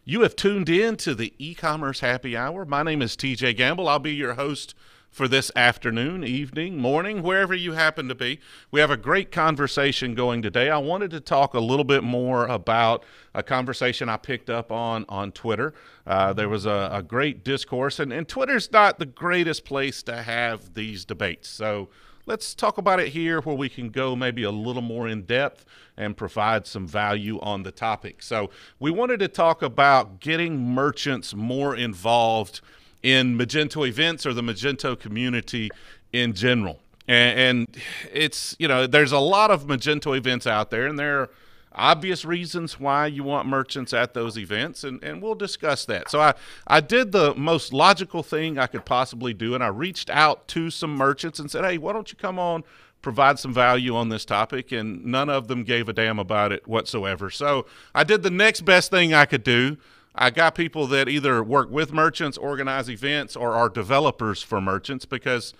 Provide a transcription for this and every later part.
You have tuned in to the e-commerce happy hour. My name is TJ Gamble. I'll be your host for this afternoon, evening, morning, wherever you happen to be. We have a great conversation going today. I wanted to talk a little bit more about a conversation I picked up on Twitter. There was a great discourse, and Twitter's not the greatest place to have these debates. So let's talk about it here where we can go maybe a little more in depth and provide some value on the topic. So we wanted to talk about getting merchants more involved in Magento events or the Magento community in general. And it's, there's a lot of Magento events out there, and there are obvious reasons why you want merchants at those events, and we'll discuss that. So I did the most logical thing I could possibly do, and I reached out to some merchants and said, hey, why don't you come on, provide some value on this topic, and none of them gave a damn about it whatsoever. So I did the next best thing I could do. I got people that either work with merchants, organize events, or are developers for merchants because,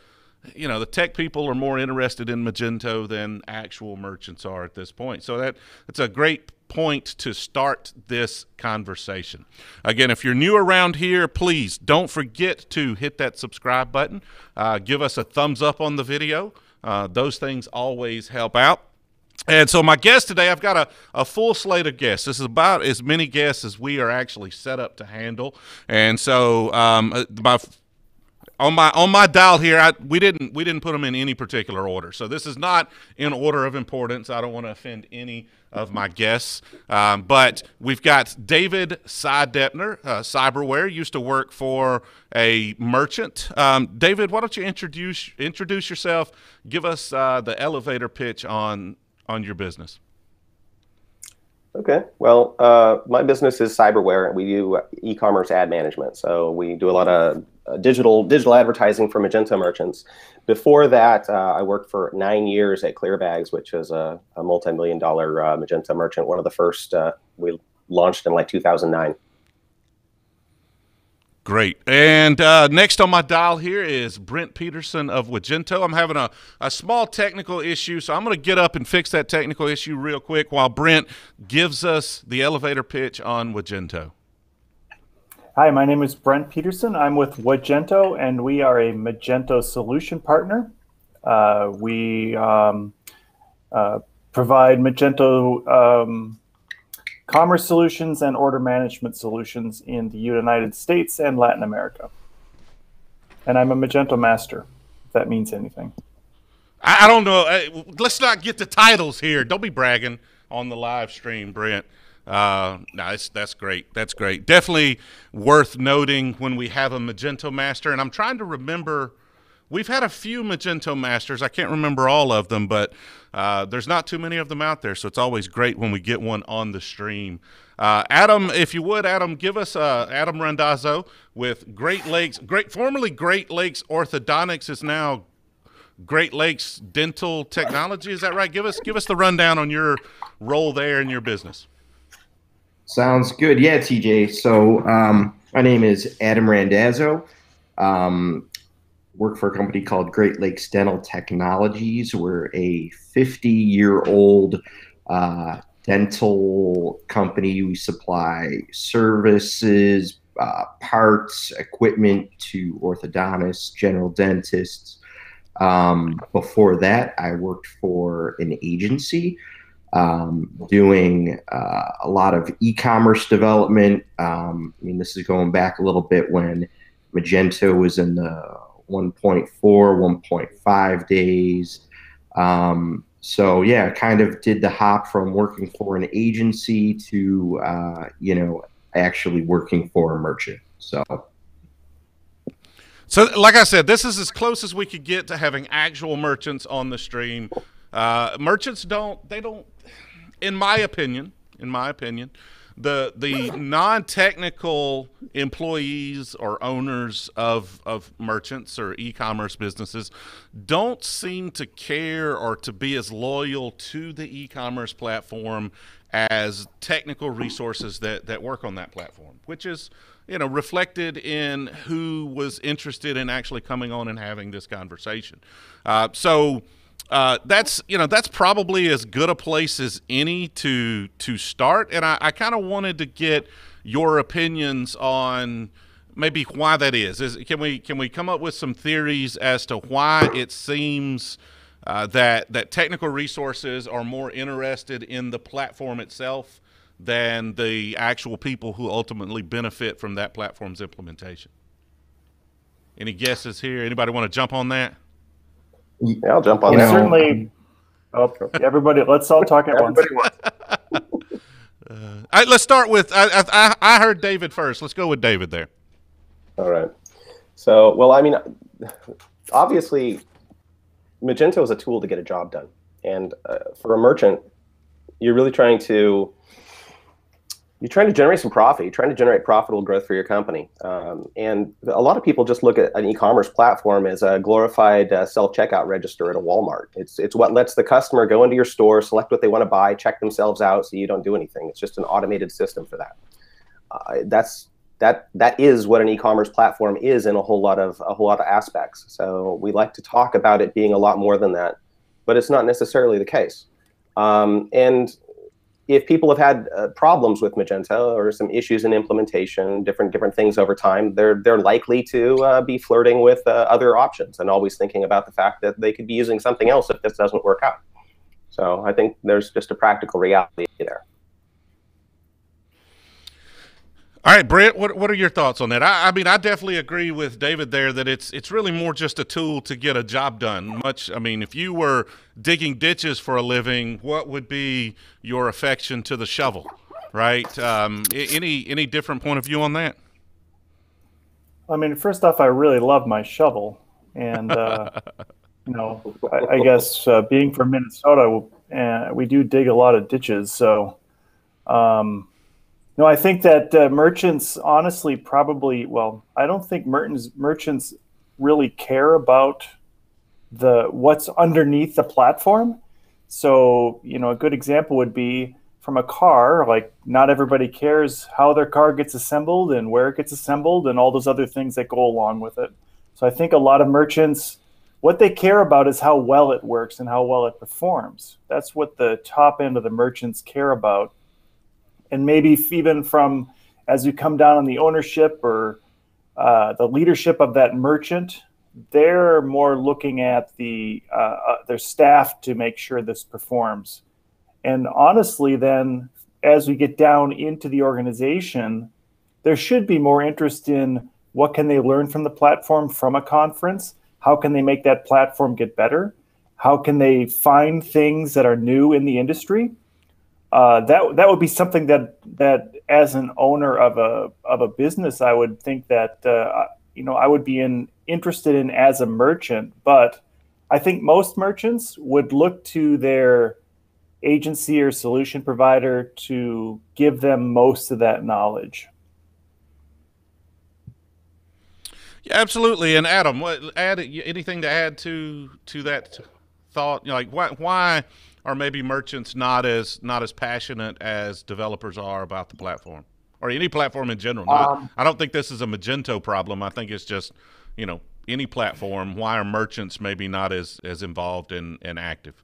the tech people are more interested in Magento than actual merchants are at this point. So that's a great point to start this conversation. Again, if you're new around here, please don't forget to hit that subscribe button. Give us a thumbs up on the video. Those things always help out. And so my guest today, I've got a full slate of guests. This is about as many guests as we are actually set up to handle. And so on my dial here, we didn't put them in any particular order. So this is not in order of importance. I don't want to offend any of my guests. But we've got David Seidepner, Cyberware, used to work for a merchant. David, why don't you introduce yourself? Give us the elevator pitch on your business. Okay. Well, my business is Cyberware. We do e-commerce ad management. So we do a lot of digital advertising for Magento merchants. Before that, I worked for 9 years at ClearBags, which is a multi-million-dollar Magento merchant. One of the first we launched in like 2009. Great. And next on my dial here is Brent Peterson of Magento. I'm having a small technical issue, so I'm going to get up and fix that technical issue real quick while Brent gives us the elevator pitch on Magento. Hi, my name is Brent Peterson. I'm with Magento, and we are a Magento solution partner. We provide Magento commerce solutions and order management solutions in the United States and Latin America. And I'm a Magento master, if that means anything. I don't know. Let's not get the titles here. Don't be bragging on the live stream, Brent. No, that's great. That's great. Definitely worth noting when we have a Magento master. And I'm trying to remember, we've had a few Magento masters. I can't remember all of them, but there's not too many of them out there. So it's always great when we get one on the stream. Adam, if you would, Adam, give us Adam Randazzo with Great Lakes, formerly Great Lakes Orthodontics is now Great Lakes Dental Technology. Is that right? Give us the rundown on your role there in your business. Sounds good. Yeah, TJ. So my name is Adam Randazzo. Work for a company called Great Lakes Dental Technologies. We're a 50-year-old dental company. We supply services, parts, equipment to orthodontists, general dentists. Before that, I worked for an agency doing a lot of e-commerce development. This is going back a little bit when Magento was in the 1.4, 1.5 days. So yeah, kind of did the hop from working for an agency to, actually working for a merchant. So like I said, this is as close as we could get to having actual merchants on the stream. Merchants don't, in my opinion, the non-technical employees or owners of merchants or e-commerce businesses don't seem to care or to be as loyal to the e-commerce platform as technical resources that work on that platform, which is, reflected in who was interested in actually coming on and having this conversation. So that's probably as good a place as any to start. And I kind of wanted to get your opinions on maybe why that is. Can we come up with some theories as to why it seems that technical resources are more interested in the platform itself than the actual people who ultimately benefit from that platform's implementation? Any guesses here? Anybody want to jump on that? Yeah, I'll jump on Well, that. certainly. Oh, everybody, let's all talk at once. Let's start with, I heard David first. Let's go with David there. All right. So, well, I mean, obviously, Magento is a tool to get a job done. And for a merchant, you're really trying to generate some profit. You're trying to generate profitable growth for your company. And a lot of people just look at an e-commerce platform as a glorified self-checkout register at a Walmart. It's what lets the customer go into your store, select what they want to buy, check themselves out, so you don't do anything. It's just an automated system for that. That is what an e-commerce platform is in a whole lot of aspects. So we like to talk about it being a lot more than that, but it's not necessarily the case. And if people have had problems with Magento or some issues in implementation, different things over time, they're likely to be flirting with other options and always thinking about the fact that they could be using something else if this doesn't work out. So I think there's just a practical reality there. All right, Brett, what are your thoughts on that? I mean, I definitely agree with David there that it's really more just a tool to get a job done. I mean, if you were digging ditches for a living, what would be your affection to the shovel, right? Any different point of view on that? I mean, first off, I really love my shovel, and you know, I guess being from Minnesota, we do dig a lot of ditches, so. No, I think that merchants honestly probably, well, I don't think merchants really care about what's underneath the platform. So, you know, a good example would be from a car, like not everybody cares how their car gets assembled and where it gets assembled and all those other things that go along with it. So I think a lot of merchants, what they care about is how well it works and how well it performs. That's what the top end of the merchants care about. And maybe even from as you come down on the ownership or the leadership of that merchant, they're more looking at their staff to make sure this performs. And honestly, then as we get down into the organization, there should be more interest in what can they learn from the platform from a conference? How can they make that platform get better? How can they find things that are new in the industry? That would be something that as an owner of a business, I would think that you know, I would be interested in as a merchant. But I think most merchants would look to their agency or solution provider to give them most of that knowledge. Yeah, absolutely. And Adam, anything to add to that thought? You know, like why are maybe merchants not as passionate as developers are about the platform or any platform in general? I don't think this is a Magento problem. I think it's just, you know, any platform. Why are merchants maybe not as involved and active?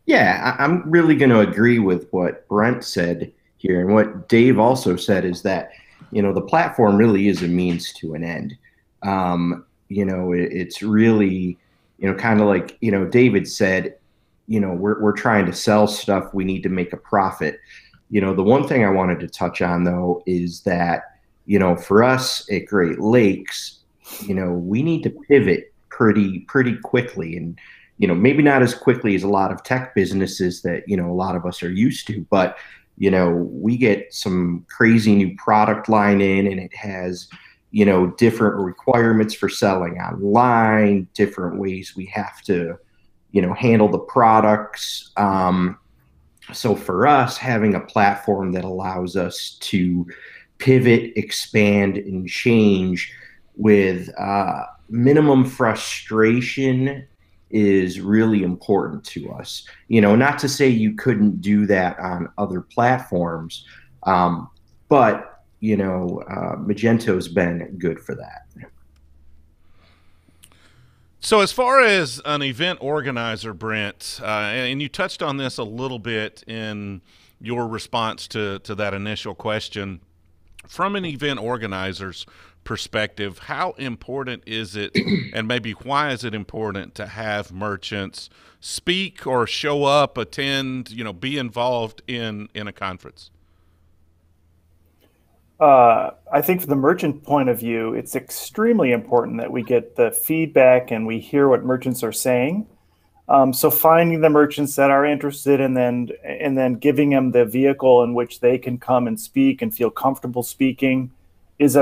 Yeah, I'm really going to agree with what Brent said here, and what Dave also said is that, you know, the platform really is a means to an end. You know, it's really, you know, kind of like, you know, David said, you know, we're trying to sell stuff. We need to make a profit. You know, the one thing I wanted to touch on, though, is that, you know, for us at Great Lakes, you know, we need to pivot pretty quickly. And, you know, maybe not as quickly as a lot of tech businesses that, you know, a lot of us are used to. But, you know, we get some crazy new product line in, and it has, you know, different requirements for selling online, different ways we have to, you know, handle the products. So for us, having a platform that allows us to pivot, expand, and change with minimum frustration is really important to us. You know, not to say you couldn't do that on other platforms, but, you know, Magento's been good for that. So as far as an event organizer, Brent, and you touched on this a little bit in your response to that initial question, from an event organizer's perspective, how important is it, and maybe why is it important to have merchants speak or show up, attend, be involved in a conference? I think from the merchant point of view, it's extremely important that we get the feedback and we hear what merchants are saying. So finding the merchants that are interested and then giving them the vehicle in which they can come and speak and feel comfortable speaking is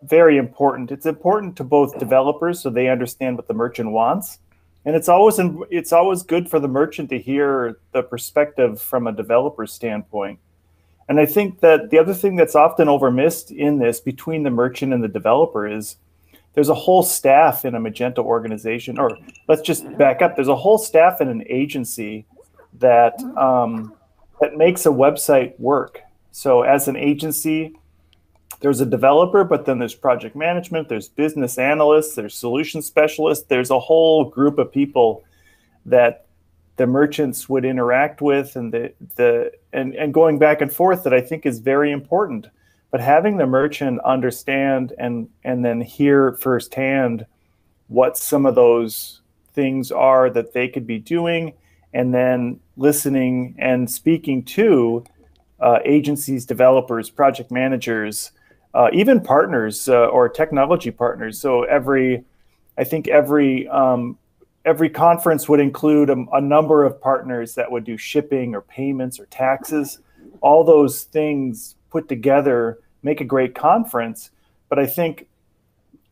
very important. It's important to both developers so they understand what the merchant wants, and it's always good for the merchant to hear the perspective from a developer standpoint. And I think that the other thing that's often overmissed in this between the merchant and the developer is there's a whole staff in a Magento organization, or let's just back up. There's a whole staff in an agency that makes a website work. So as an agency, there's a developer, but then there's project management, there's business analysts, there's solution specialists. There's a whole group of people that the merchants would interact with, and and going back and forth, that I think is very important. But having the merchant understand and then hear firsthand what some of those things are that they could be doing, and then listening and speaking to agencies, developers, project managers, even partners or technology partners. So I think every conference would include a number of partners that would do shipping or payments or taxes. All those things put together make a great conference. But I think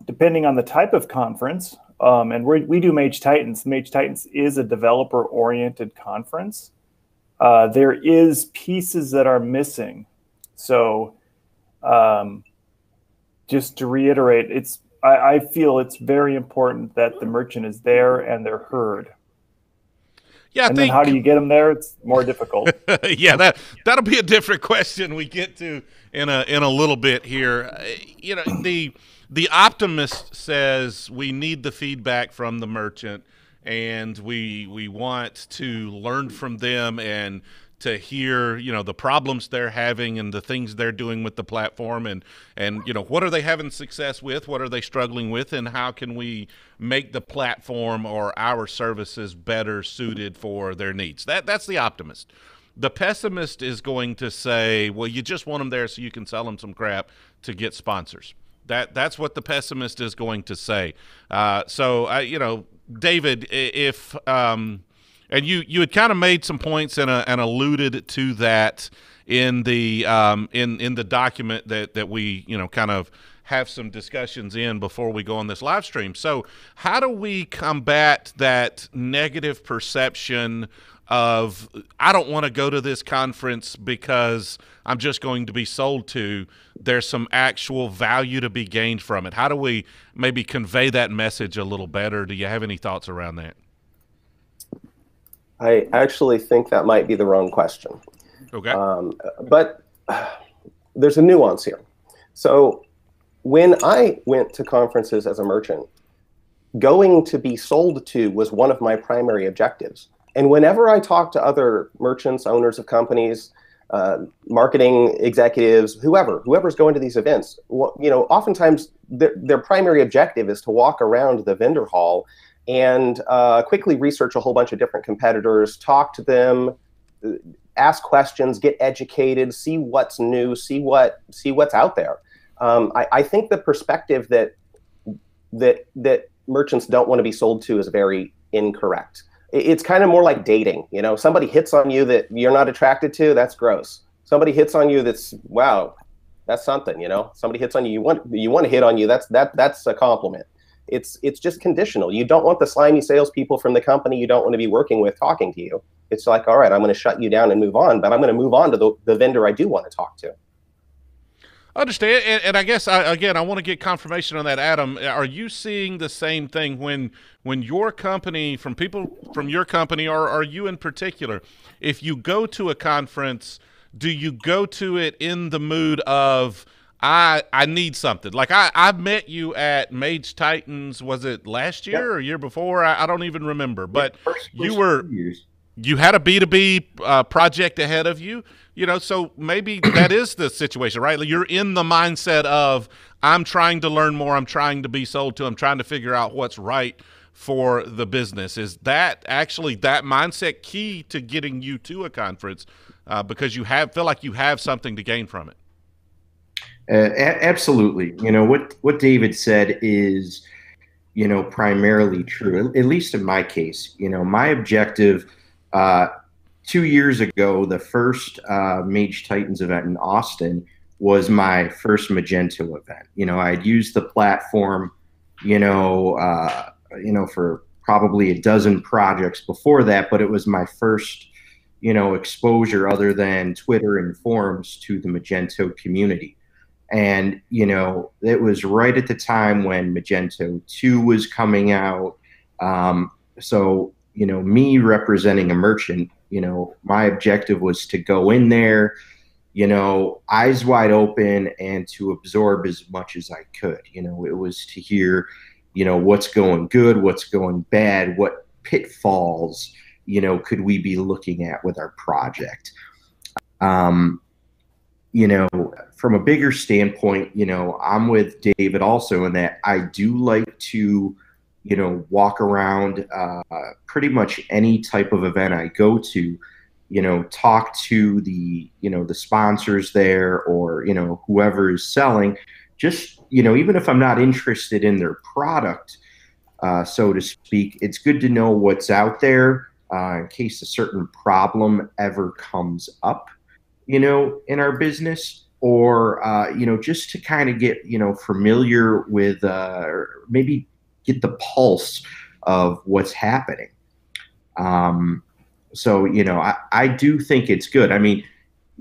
depending on the type of conference, and we do Mage Titans. Mage Titans is a developer-oriented conference. There is pieces that are missing. So just to reiterate, I feel it's very important that the merchant is there and they're heard. Yeah, then how do you get them there? It's more difficult. Yeah, that'll be a different question we get to in a little bit here. The optimist says we need the feedback from the merchant, and we want to learn from them and to hear, the problems they're having and the things they're doing with the platform, and what are they having success with, what are they struggling with, and how can we make the platform or our services better suited for their needs. That's the optimist. The pessimist is going to say, well, you just want them there so you can sell them some crap to get sponsors. That's what the pessimist is going to say. David, if and you had kind of made some points and alluded to that in the in the document that we kind of have some discussions in before we go on this live stream. So how do we combat that negative perception of, I don't want to go to this conference because I'm just going to be sold to? There's some actual value to be gained from it. How do we maybe convey that message a little better? Do you have any thoughts around that? I actually think that might be the wrong question. Okay. But there's a nuance here. So when I went to conferences as a merchant, going to be sold to was one of my primary objectives. And whenever I talk to other merchants, owners of companies, marketing executives, whoever's going to these events, oftentimes their primary objective is to walk around the vendor hall and quickly research a whole bunch of different competitors, talk to them, ask questions, get educated, see what's new, see what's out there. I think the perspective that merchants don't want to be sold to is very incorrect. It's kind of more like dating. Somebody hits on you that you're not attracted to, that's gross. Somebody hits on you that's, wow, that's something. Somebody hits on you, you want to hit on you, that's a compliment. It's just conditional. You don't want the slimy salespeople from the company you don't want to be working with talking to you. It's like, all right, I'm going to shut you down and move on, but I'm going to move on to the vendor I do want to talk to. Understand, and I guess I want to get confirmation on that, Adam. Are you seeing the same thing when your company, from people from your company, or are you in particular, if you go to a conference, do you go to it in the mood of, I need something. Like I met you at Mage Titans, was it last year or year before? I don't even remember. But you were 2 years. you had a B2B project ahead of you, so maybe that is the situation, right? Like you're in the mindset of I'm trying to learn more, I'm trying to be sold to, I'm trying to figure out what's right for the business. Is that actually that mindset key to getting you to a conference because you feel like you have something to gain from it? Absolutely. What David said is, primarily true, at least in my case. My objective 2 years ago, the first Mage Titans event in Austin was my first Magento event. I'd used the platform, for probably a dozen projects before that, but it was my first, exposure other than Twitter and forums to the Magento community. And, it was right at the time when Magento 2 was coming out. So, me representing a merchant, my objective was to go in there, eyes wide open and to absorb as much as I could. It was to hear, what's going good, what's going bad, what pitfalls, could we be looking at with our project. From a bigger standpoint, I'm with David also in that I do like to, walk around pretty much any type of event I go to, talk to the, the sponsors there or, whoever is selling, just, even if I'm not interested in their product, so to speak, it's good to know what's out there in case a certain problem ever comes up, in our business, or, just to kind of get, familiar with, or maybe get the pulse of what's happening. So, I do think it's good. I mean,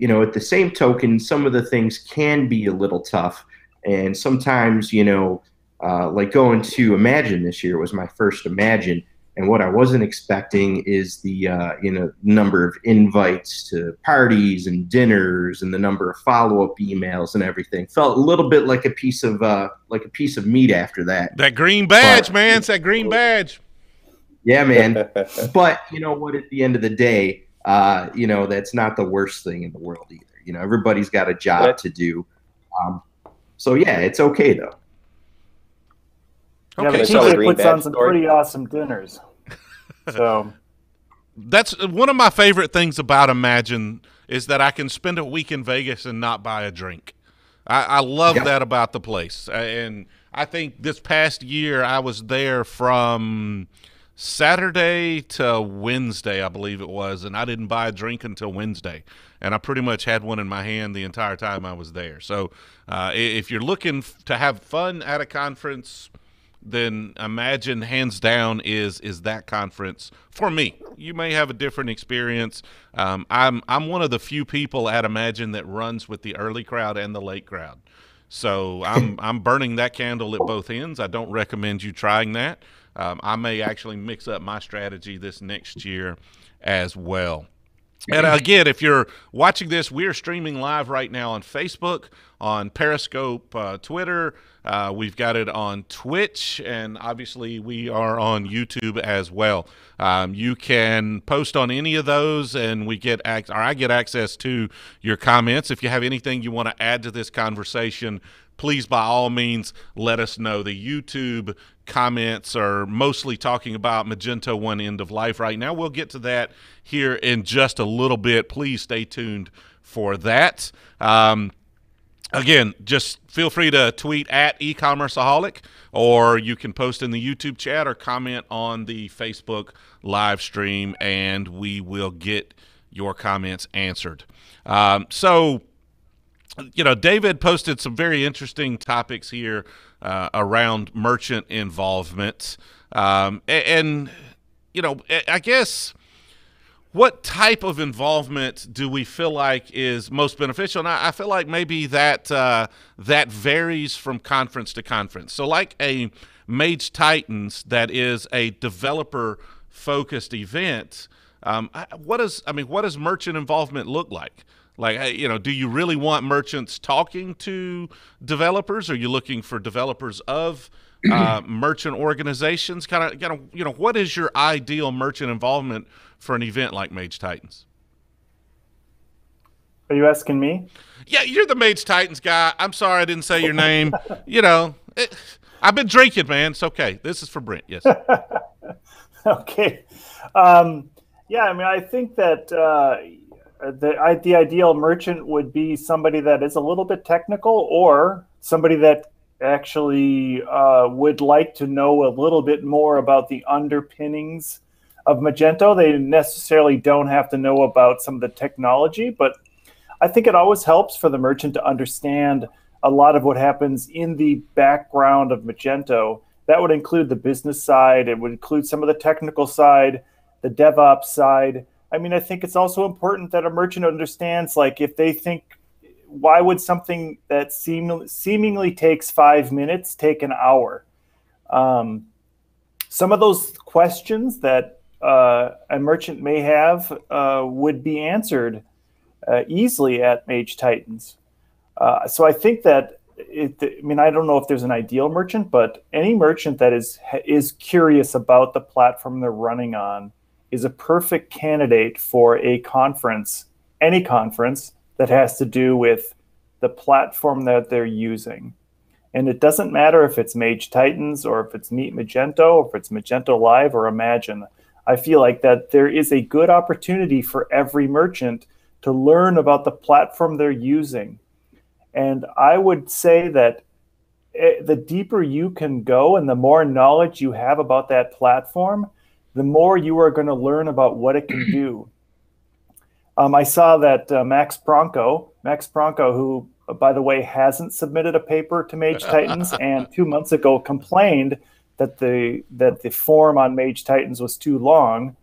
at the same token, some of the things can be a little tough. And sometimes, like going to Imagine this year, it was my first Imagine. And what I wasn't expecting is the number of invites to parties and dinners and the number of follow-up emails and everything. Felt a little bit like a piece of meat after that. That green badge, man. It's that green badge. Yeah, man. But you know what? At the end of the day, that's not the worst thing in the world either. Everybody's got a job to do. So yeah, it's okay though. Yeah, but TJ puts on some pretty awesome dinners. So that's one of my favorite things about Imagine is that I can spend a week in Vegas and not buy a drink. I love that about the place. And I think this past year I was there from Saturday to Wednesday, I believe it was, and I didn't buy a drink until Wednesday. And I pretty much had one in my hand the entire time I was there. So if you're looking to have fun at a conference, then Imagine hands down is that conference for me. You may have a different experience. I'm one of the few people at Imagine that runs with the early crowd and the late crowd. So I'm burning that candle at both ends. I don't recommend you trying that. I may actually mix up my strategy this next year as well. And again, if you're watching this, we're streaming live right now on Facebook, on Periscope, Twitter. We've got it on Twitch, and obviously we are on YouTube as well. You can post on any of those, and I get access to your comments. If you have anything you want to add to this conversation, please, by all means, let us know. The YouTube comments are mostly talking about Magento 1 end of life right now. We'll get to that here in just a little bit. Please stay tuned for that. Again, just feel free to tweet at eCommerceaholic, or you can post in the YouTube chat or comment on the Facebook live stream, and we will get your comments answered. David posted some very interesting topics here around merchant involvement. I guess, what type of involvement do we feel like is most beneficial? And I feel like maybe that varies from conference to conference. So like a Mage Titans that is a developer-focused event, what does merchant involvement look like? Like, hey, do you really want merchants talking to developers? Are you looking for developers of merchant organizations? Kind of, what is your ideal merchant involvement for an event like Mage Titans? Are you asking me? Yeah, you're the Mage Titans guy. I'm sorry I didn't say your name. I've been drinking, man. It's okay. This is for Brent. Yes. Okay. Yeah, I mean, I think that the ideal merchant would be somebody that is a little bit technical, or somebody that actually would like to know a little bit more about the underpinnings of Magento. They necessarily don't have to know about some of the technology, but I think it always helps for the merchant to understand a lot of what happens in the background of Magento. That would include the business side. It would include some of the technical side, the DevOps side. I mean, I think it's also important that a merchant understands, like, if they think, why would something that seemingly takes 5 minutes take an hour? Some of those questions that a merchant may have would be answered easily at Mage Titans. So I think that, I don't know if there's an ideal merchant, but any merchant that is curious about the platform they're running on is a perfect candidate for a conference, any conference that has to do with the platform that they're using. And it doesn't matter if it's Mage Titans or if it's Meet Magento, or if it's Magento Live or Imagine. I feel like that there is a good opportunity for every merchant to learn about the platform they're using. And I would say that the deeper you can go and the more knowledge you have about that platform, the more you are going to learn about what it can do. I saw that Max Bronco, who, by the way, hasn't submitted a paper to Mage Titans, and 2 months ago complained that the form on Mage Titans was too long,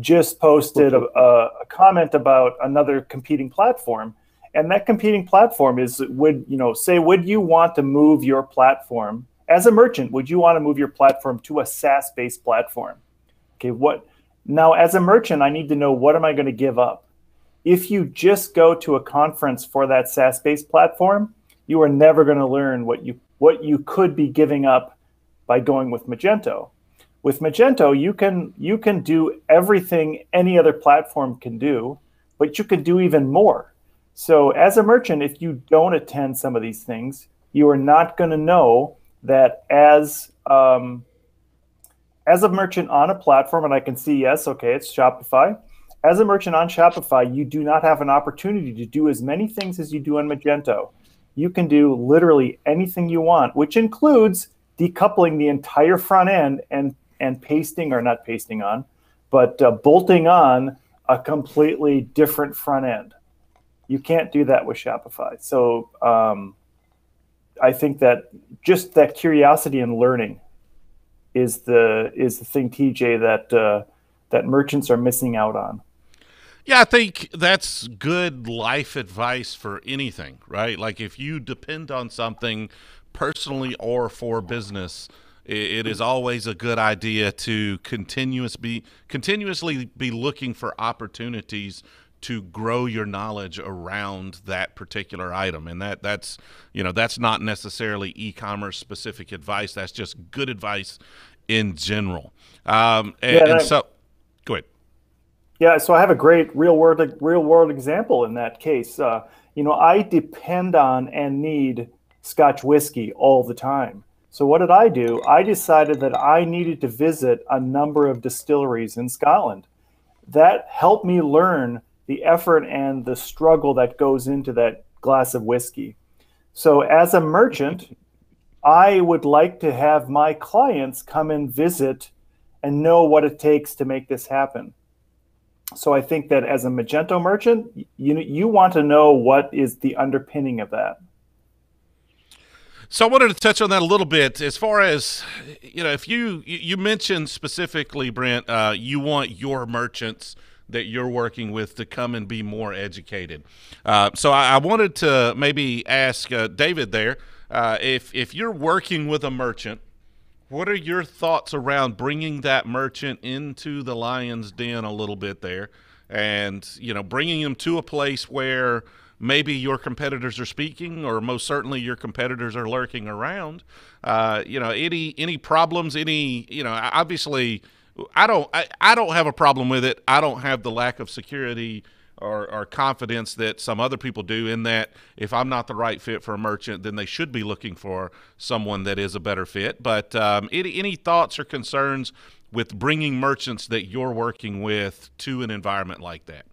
just posted a comment about another competing platform. And that competing platform would you want to move your platform as a merchant? Would you want to move your platform to a SaaS-based platform? Okay, now as a merchant, I need to know, what am I going to give up? If you just go to a conference for that SaaS-based platform, you are never going to learn what you could be giving up by going with Magento. With Magento, you can do everything any other platform can do, but you can do even more. So as a merchant, if you don't attend some of these things, you are not going to know that as a merchant on a platform, and I can see, yes, okay, it's Shopify. As a merchant on Shopify, you do not have an opportunity to do as many things as you do on Magento. You can do literally anything you want, which includes decoupling the entire front end and bolting on a completely different front end. You can't do that with Shopify. So I think that just that curiosity and learning is the thing, TJ, that merchants are missing out on. Yeah, I think that's good life advice for anything, right? Like, if you depend on something personally or for business, it is always a good idea to continuously be looking for opportunities to grow your knowledge around that particular item. And that's not necessarily e-commerce specific advice. That's just good advice in general. So go ahead. Yeah, so I have a great real world example in that case. I depend on and need Scotch whiskey all the time. So what did I do? I decided that I needed to visit a number of distilleries in Scotland. That helped me learn the effort and the struggle that goes into that glass of whiskey. So as a merchant, I would like to have my clients come and visit and know what it takes to make this happen. So I think that as a Magento merchant, you want to know what is the underpinning of that. So I wanted to touch on that a little bit, as far as, if you mentioned specifically, Brent, you want your merchants that you're working with to come and be more educated. So I wanted to maybe ask David there, if you're working with a merchant, what are your thoughts around bringing that merchant into the lion's den a little bit there and, bringing them to a place where maybe your competitors are speaking, or most certainly your competitors are lurking around. Any problems, obviously I don't have a problem with it. I don't have the lack of security or confidence that some other people do, in that if I'm not the right fit for a merchant, then they should be looking for someone that is a better fit. But any thoughts or concerns with bringing merchants that you're working with to an environment like that?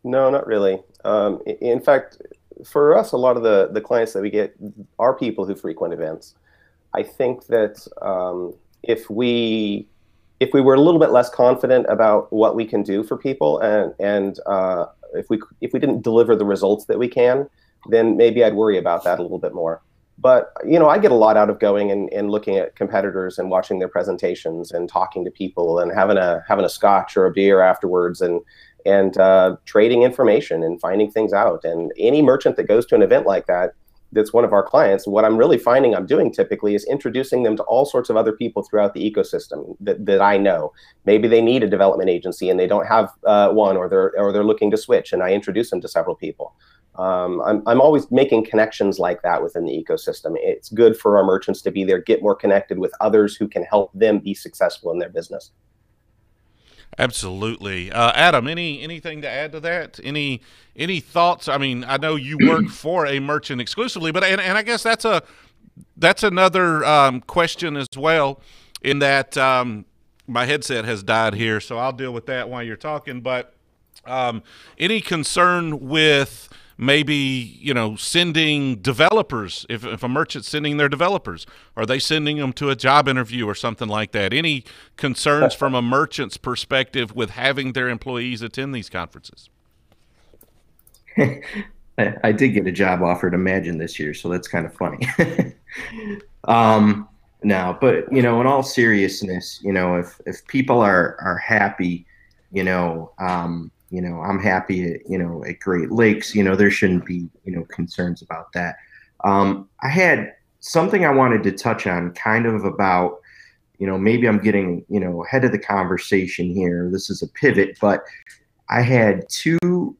No, not really. In fact, for us, a lot of the clients that we get are people who frequent events. I think that if we were a little bit less confident about what we can do for people, and if we didn't deliver the results that we can, then maybe I'd worry about that a little bit more. But I get a lot out of going and looking at competitors and watching their presentations and talking to people and having a scotch or a beer afterwards, and trading information and finding things out. And any merchant that goes to an event like that, that's one of our clients, what I'm really finding I'm doing typically is introducing them to all sorts of other people throughout the ecosystem that I know. Maybe they need a development agency and they don't have one, or they're looking to switch, and I introduce them to several people. I'm always making connections like that within the ecosystem. It's good for our merchants to be there, get more connected with others who can help them be successful in their business. Absolutely. Adam, anything to add to that? Any thoughts? I mean, I know you work for a merchant exclusively, but and I guess that's another question as well, in that my headset has died here, so I'll deal with that while you're talking. But any concern with maybe, sending developers, if a merchant's sending their developers, are they sending them to a job interview or something like that? Any concerns from a merchant's perspective with having their employees attend these conferences? I did get a job offer at Imagine this year, so that's kind of funny. No, but in all seriousness, if people are happy, I'm happy at Great Lakes. There shouldn't be concerns about that. I had something I wanted to touch on, kind of about maybe I'm getting ahead of the conversation here. This is a pivot, but I had two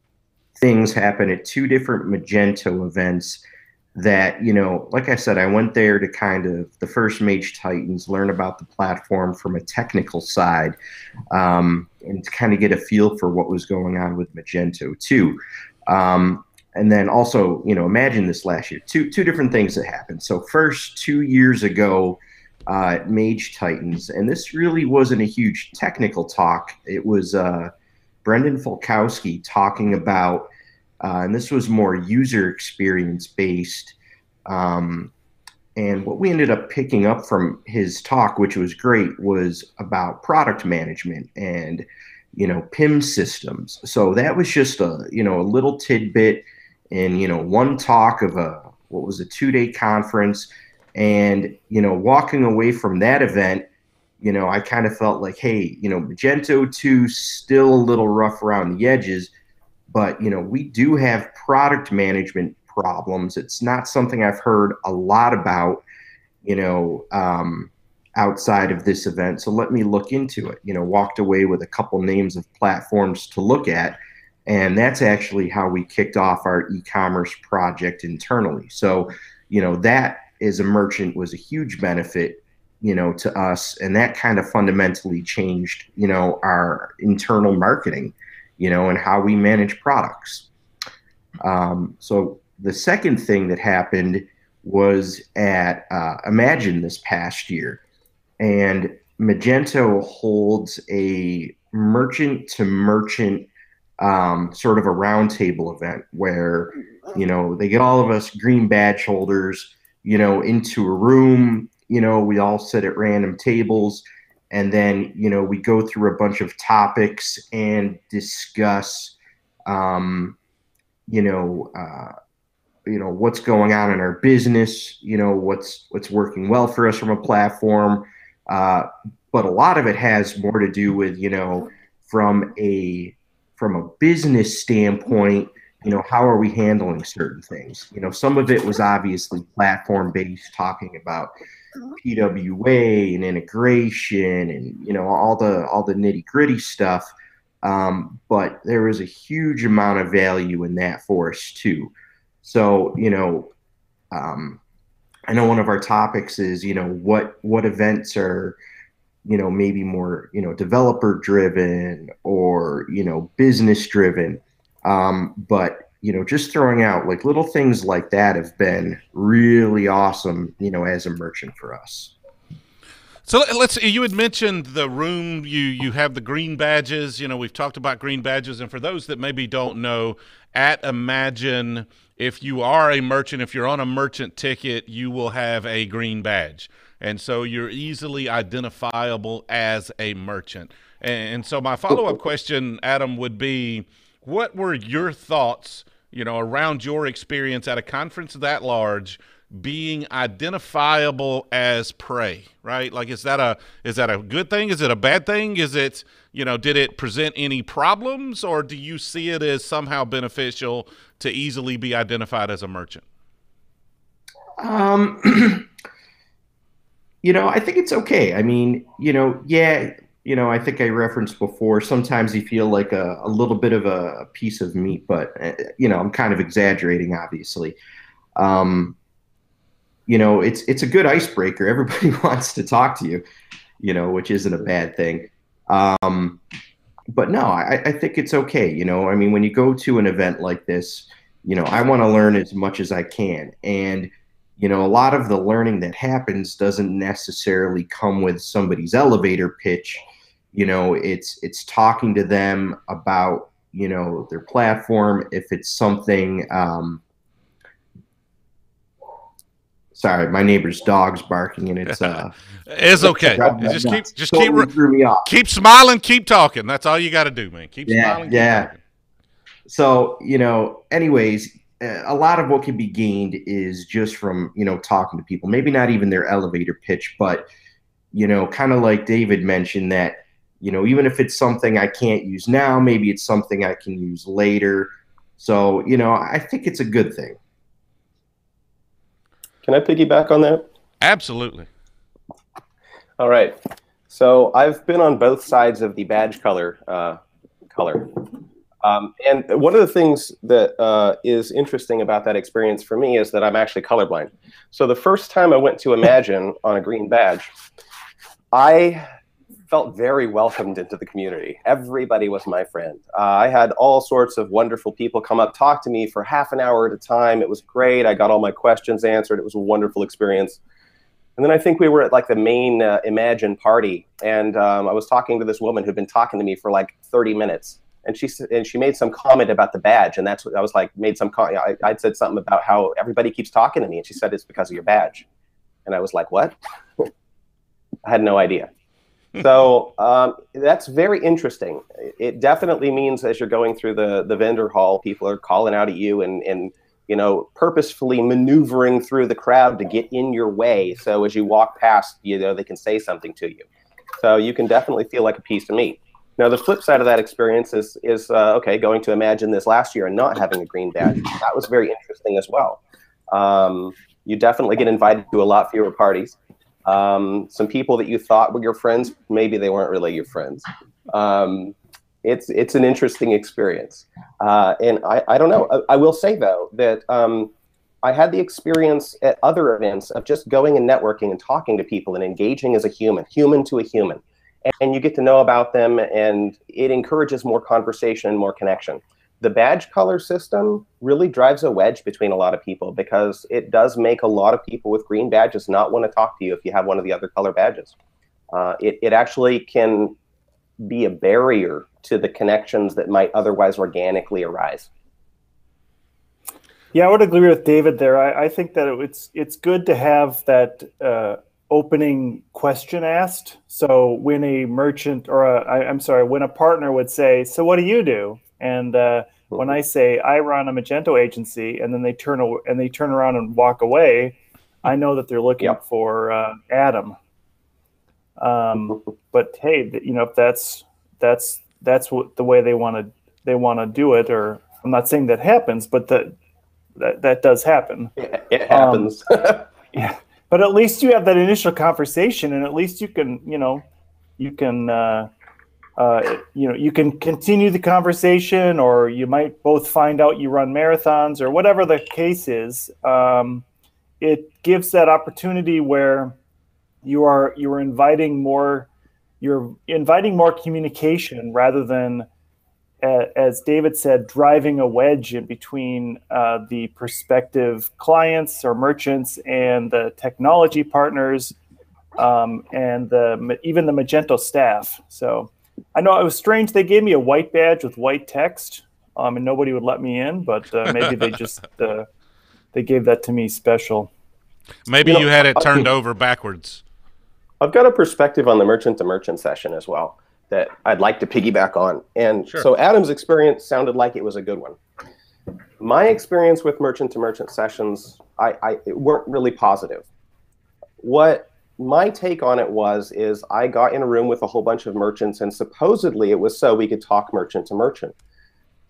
things happen at two different Magento events that, like I said, I went there to kind of the first Mage Titans, learn about the platform from a technical side, and to kind of get a feel for what was going on with Magento too. And then also, Imagine this last year, two different things that happened. So first, 2 years ago, Mage Titans, and this really wasn't a huge technical talk. It was Brendan Fulkowski talking about, and this was more user experience based. And what we ended up picking up from his talk, which was great, was about product management and, PIM systems. So that was just a little tidbit in, one talk of what was a 2-day conference. And, walking away from that event, I kind of felt like, hey, Magento 2 still a little rough around the edges, but, we do have product management problems. It's not something I've heard a lot about, outside of this event. So let me look into it. Walked away with a couple names of platforms to look at. And that's actually how we kicked off our e-commerce project internally. So, that as a merchant was a huge benefit, to us. And that kind of fundamentally changed, our internal marketing, and how we manage products. So the second thing that happened was at Imagine this past year. And Magento holds a merchant-to-merchant sort of a roundtable event where, they get all of us green badge holders, into a room, we all sit at random tables, and then, we go through a bunch of topics and discuss, what's going on in our business, what's working well for us from a platform. But a lot of it has more to do with, from a business standpoint, how are we handling certain things? Some of it was obviously platform based, talking about PWA and integration and, all the nitty gritty stuff. But there was a huge amount of value in that for us too. So, I know one of our topics is, what events are, maybe more, developer driven or, business driven. But, just throwing out like little things like that have been really awesome, as a merchant for us. So you had mentioned the room, you have the green badges, we've talked about green badges. And for those that maybe don't know, at Imagine, if you are a merchant, if you're on a merchant ticket, you will have a green badge. And so you're easily identifiable as a merchant. And so my follow-up question, Adam, would be, what were your thoughts, around your experience at a conference that large, being identifiable as prey, right? Like, is that a good thing? Is it a bad thing? Is it, did it present any problems, or do you see it as somehow beneficial to easily be identified as a merchant? I think it's okay. I mean, I think I referenced before, sometimes you feel like a little bit of a piece of meat, but, I'm kind of exaggerating, obviously. It's a good icebreaker. Everybody wants to talk to you, which isn't a bad thing. But no, I think it's okay. I mean, when you go to an event like this, I want to learn as much as I can. And, a lot of the learning that happens doesn't necessarily come with somebody's elevator pitch. It's talking to them about, their platform. If it's something, sorry, my neighbor's dog's barking, and it's it's okay. Keep smiling, keep talking. That's all you got to do, man. Keep smiling. Keep talking. So, anyways, a lot of what can be gained is just from, talking to people, maybe not even their elevator pitch, but, kind of like David mentioned that, even if it's something I can't use now, maybe it's something I can use later. So, I think it's a good thing. Can I piggyback on that? Absolutely. All right. So I've been on both sides of the badge color. And one of the things that is interesting about that experience for me is that I'm actually colorblind. So the first time I went to Imagine on a green badge, I felt very welcomed into the community. Everybody was my friend. I had all sorts of wonderful people come up, talk to me for half an hour at a time. It was great. I got all my questions answered. It was a wonderful experience. And then I think we were at like the main Imagine party, and I was talking to this woman who'd been talking to me for like 30 minutes. And she made some comment about the badge, and that's what I was like. I'd said something about how everybody keeps talking to me, and she said it's because of your badge, and I was like, what? I had no idea. So that's very interesting. It definitely means as you're going through the vendor hall, people are calling out at you and purposefully maneuvering through the crowd to get in your way. So as you walk past, they can say something to you. So you can definitely feel like a piece of meat. Now, the flip side of that experience is going to Imagine this last year and not having a green badge. That was very interesting as well. You definitely get invited to a lot fewer parties. Some people that you thought were your friends, maybe they weren't really your friends. It's an interesting experience. And I don't know. I will say, though, that I had the experience at other events of just going and networking and talking to people and engaging as a human to a human. And you get to know about them, and it encourages more conversation and more connection. The badge color system really drives a wedge between a lot of people because it does make a lot of people with green badges not want to talk to you if you have one of the other color badges. It actually can be a barrier to the connections that might otherwise organically arise. Yeah, I would agree with David there. I think that it's good to have that opening question asked. So when a merchant when a partner would say, "So what do you do?" And when I say I run a Magento agency, and then they turn around and walk away, I know that they're looking for Adam. But hey, if that's what the way they want to do it, or I'm not saying that happens, but that does happen. It happens. Yeah, but at least you have that initial conversation, and at least you can you can continue the conversation, or you might both find out you run marathons, or whatever the case is. It gives that opportunity where you're inviting more communication rather than, as David said, driving a wedge in between the prospective clients or merchants and the technology partners, and even the Magento staff. So I know it was strange. They gave me a white badge with white text, and nobody would let me in, but maybe they just they gave that to me special. Maybe you had it turned over backwards. I've got a perspective on the merchant-to-merchant session as well that I'd like to piggyback on. And Sure. So Adam's experience sounded like it was a good one. My experience with merchant-to-merchant sessions, it weren't really positive. What my take on it is I got in a room with a whole bunch of merchants, and supposedly it was so we could talk merchant-to-merchant.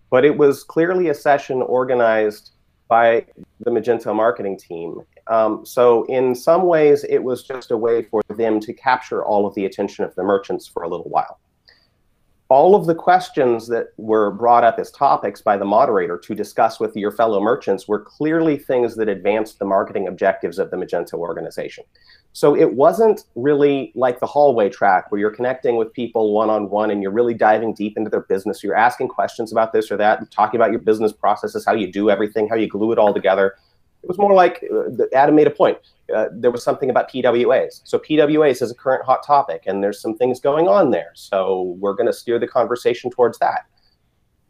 But it was clearly a session organized by the Magento marketing team. So in some ways, it was just a way for them to capture all of the attention of the merchants for a little while. All of the questions that were brought up as topics by the moderator to discuss with your fellow merchants were clearly things that advanced the marketing objectives of the Magento organization. So it wasn't really like the hallway track where you're connecting with people one-on-one and you're really diving deep into their business. You're asking questions about this or that, talking about your business processes, how you do everything, how you glue it all together. It was more like, Adam made a point, there was something about PWAs. So PWAs is a current hot topic, and there's some things going on there. So we're going to steer the conversation towards that.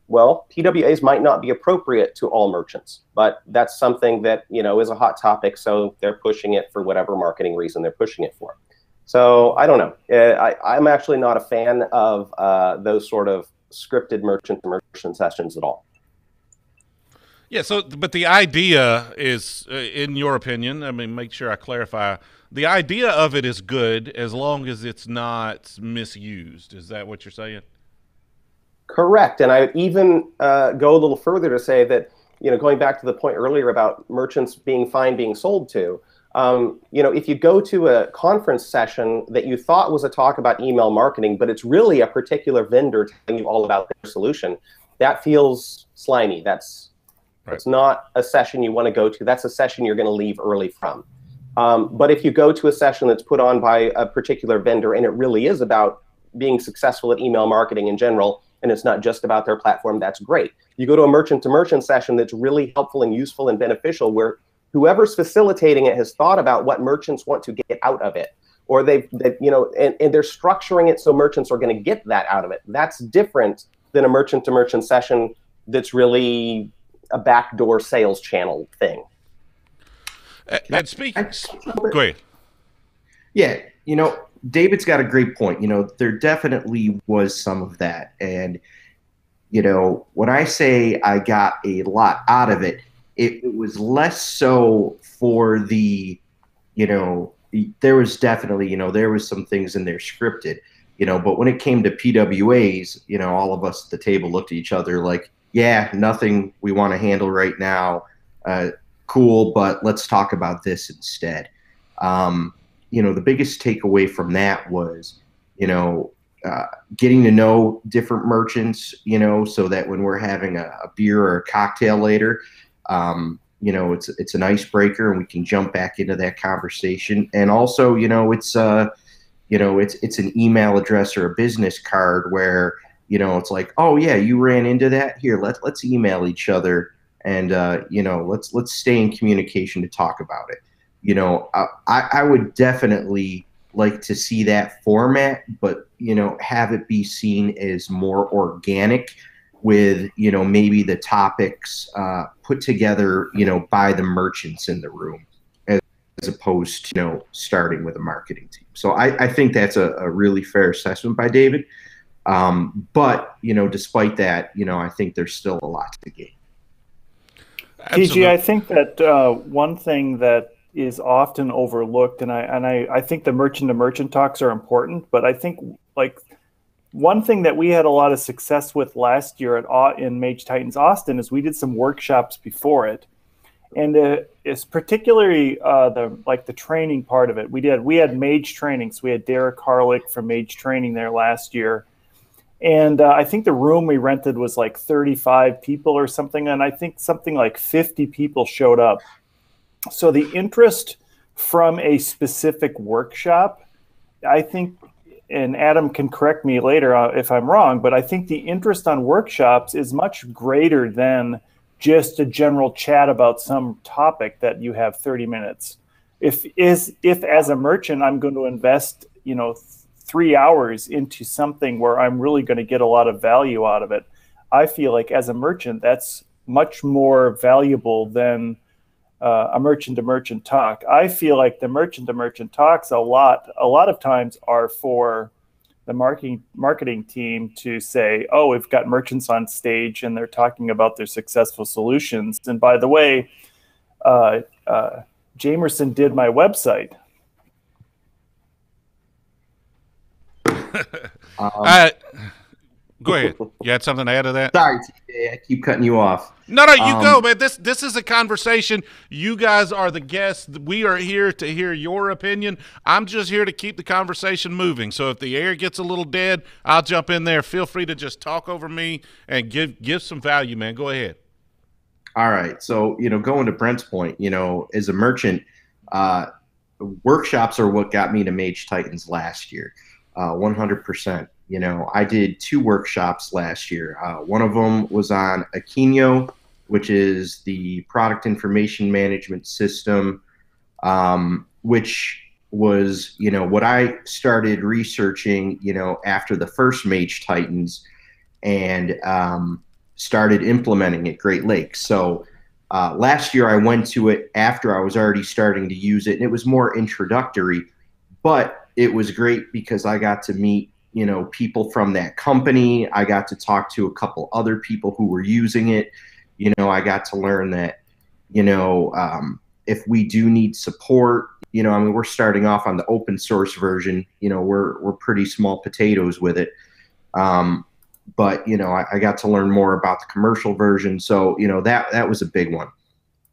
Well, PWAs might not be appropriate to all merchants, but that's something that is a hot topic, so they're pushing it for whatever marketing reason they're pushing it for. So I don't know. I'm actually not a fan of those sort of scripted merchant-to-merchant sessions at all. Yeah, but the idea is, in your opinion, I mean, make sure I clarify, the idea of it is good as long as it's not misused. Is that what you're saying? Correct. And I would even go a little further to say that, going back to the point earlier about merchants being fine being sold to, if you go to a conference session that you thought was a talk about email marketing, but it's really a particular vendor telling you all about their solution, that feels slimy. It's not a session you want to go to. That's a session you're going to leave early from. But if you go to a session that's put on by a particular vendor and it really is about being successful at email marketing in general, and it's not just about their platform, that's great. You go to a merchant-to-merchant session that's really helpful and useful and beneficial, where whoever's facilitating it has thought about what merchants want to get out of it, or and they're structuring it so merchants are going to get that out of it. That's different than a merchant-to-merchant session that's really a backdoor sales channel thing. And speaking, go ahead. Yeah, David's got a great point. There definitely was some of that. And, when I say I got a lot out of it, it was less so for the, there was definitely, there was some things in there scripted, but when it came to PWAs, all of us at the table looked at each other like, yeah, nothing we want to handle right now. Cool, but let's talk about this instead. The biggest takeaway from that was, getting to know different merchants, so that when we're having a beer or a cocktail later, it's an icebreaker and we can jump back into that conversation. And also, it's an email address or a business card where, it's like, oh yeah, you ran into that. Here, let's email each other, and let's stay in communication to talk about it. I would definitely like to see that format, but have it be seen as more organic, with maybe the topics put together by the merchants in the room, as opposed to starting with a marketing team. So I think that's a really fair assessment by David. But despite that, I think there's still a lot to gain. TG, I think that one thing that is often overlooked, and I think the merchant-to-merchant talks are important, but I think one thing that we had a lot of success with last year in Mage Titans Austin is we did some workshops before it, and it's particularly the training part of it. We had Mage trainings. We had Derek Harlick from Mage Training there last year. And I think the room we rented was like 35 people or something. And I think something like 50 people showed up. So the interest from a specific workshop, I think, and Adam can correct me later if I'm wrong, but I think the interest on workshops is much greater than just a general chat about some topic that you have 30 minutes. If as a merchant, I'm going to invest, 3 hours into something where I'm really going to get a lot of value out of it, I feel like as a merchant, that's much more valuable than a merchant-to-merchant talk. I feel like the merchant-to-merchant talks a lot of times are for the marketing team to say, oh, we've got merchants on stage and they're talking about their successful solutions. And by the way, Jamerson did my website. Go ahead. You had something to add to that? Sorry, TJ, I keep cutting you off. No, you go, man. This is a conversation. You guys are the guests. We are here to hear your opinion. I'm just here to keep the conversation moving. So if the air gets a little dead, I'll jump in there. Feel free to just talk over me and give some value, man. Go ahead. All right. So, going to Brent's point, as a merchant, workshops are what got me to Mage Titans last year. 100%. I did 2 workshops last year. One of them was on Aquino, which is the product information management system, which was, what I started researching, after the first Mage Titans and started implementing at Great Lakes. So last year I went to it after I was already starting to use it, and it was more introductory, but it was great because I got to meet people from that company. I got to talk to a couple other people who were using it. I got to learn that, if we do need support, we're starting off on the open source version. We're pretty small potatoes with it. But, I got to learn more about the commercial version. So, that was a big one.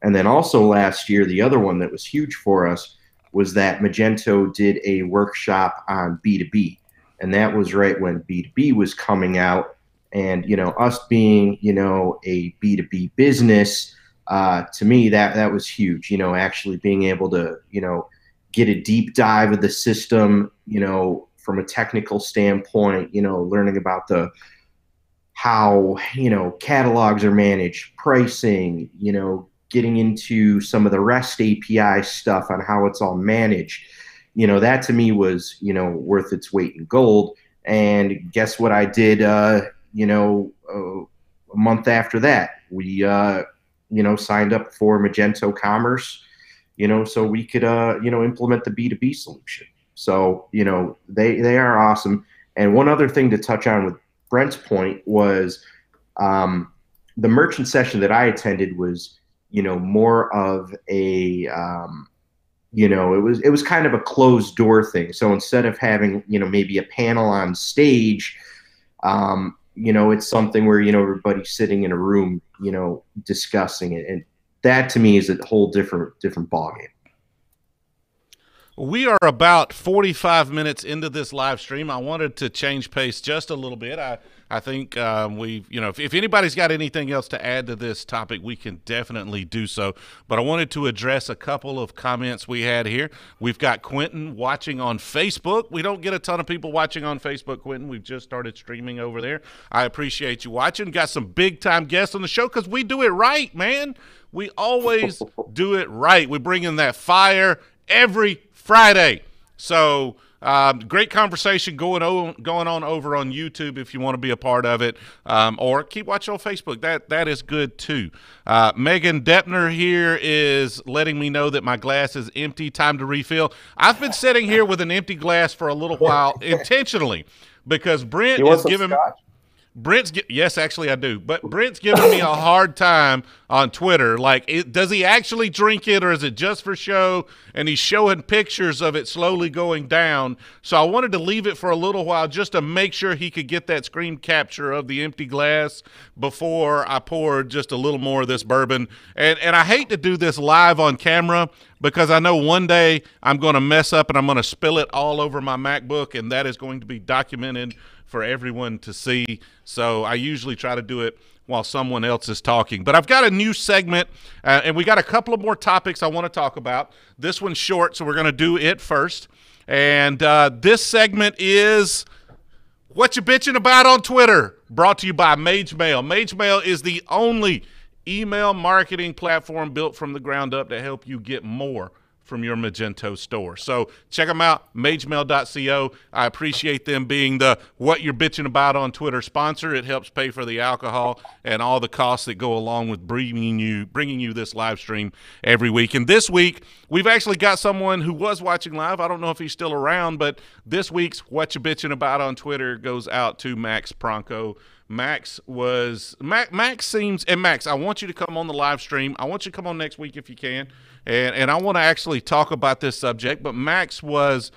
And then also last year, the other one that was huge for us was that Magento did a workshop on B2B. And that was right when B2B was coming out. And, us being, a B2B business, to me, that was huge, actually being able to, get a deep dive of the system, from a technical standpoint, learning about how, catalogs are managed, pricing, getting into some of the REST API stuff on how it's all managed. That to me was, worth its weight in gold. And guess what I did, a month after that? We, signed up for Magento Commerce, so we could, implement the B2B solution. So, they are awesome. And one other thing to touch on with Brent's point was the merchant session that I attended was, more of a it was kind of a closed door thing. So instead of having, maybe a panel on stage, it's something where, everybody's sitting in a room, discussing it. And that to me is a whole different ballgame. We are about 45 minutes into this live stream. I wanted to change pace just a little bit. I think if anybody's got anything else to add to this topic, we can definitely do so. But I wanted to address a couple of comments we had here. We've got Quentin watching on Facebook. We don't get a ton of people watching on Facebook, Quentin. We've just started streaming over there. I appreciate you watching. Got some big-time guests on the show because we do it right, man. We always do it right. We bring in that fire every Friday. So great conversation going on over on YouTube if you want to be a part of it, or keep watching on Facebook. That is good too. Megan Deppner here is letting me know that my glass is empty. Time to refill. I've been sitting here with an empty glass for a little while intentionally because Brent is giving. Yes, actually I do. But Brent's giving me a hard time on Twitter. Like, does he actually drink it or is it just for show? And he's showing pictures of it slowly going down. So I wanted to leave it for a little while just to make sure he could get that screen capture of the empty glass before I poured just a little more of this bourbon. And I hate to do this live on camera because I know one day I'm going to mess up and I'm going to spill it all over my MacBook, and that is going to be documented for everyone to see. So I usually try to do it while someone else is talking. But I've got a new segment, and we got a couple of more topics I want to talk about. This one's short, so we're going to do it first. And this segment is What You Bitching About on Twitter, brought to you by Magento. Magento is the only email marketing platform built from the ground up to help you get more from your Magento store. So check them out, magemail.co. I appreciate them being the What You're Bitching About on Twitter sponsor. It helps pay for the alcohol and all the costs that go along with bringing you this live stream every week. And this week, we've actually got someone who was watching live. I don't know if he's still around, but this week's What You Bitching About on Twitter goes out to Max Pronko. Max, I want you to come on the live stream. I want you to come on next week if you can. And I want to actually talk about this subject, but Max doesn't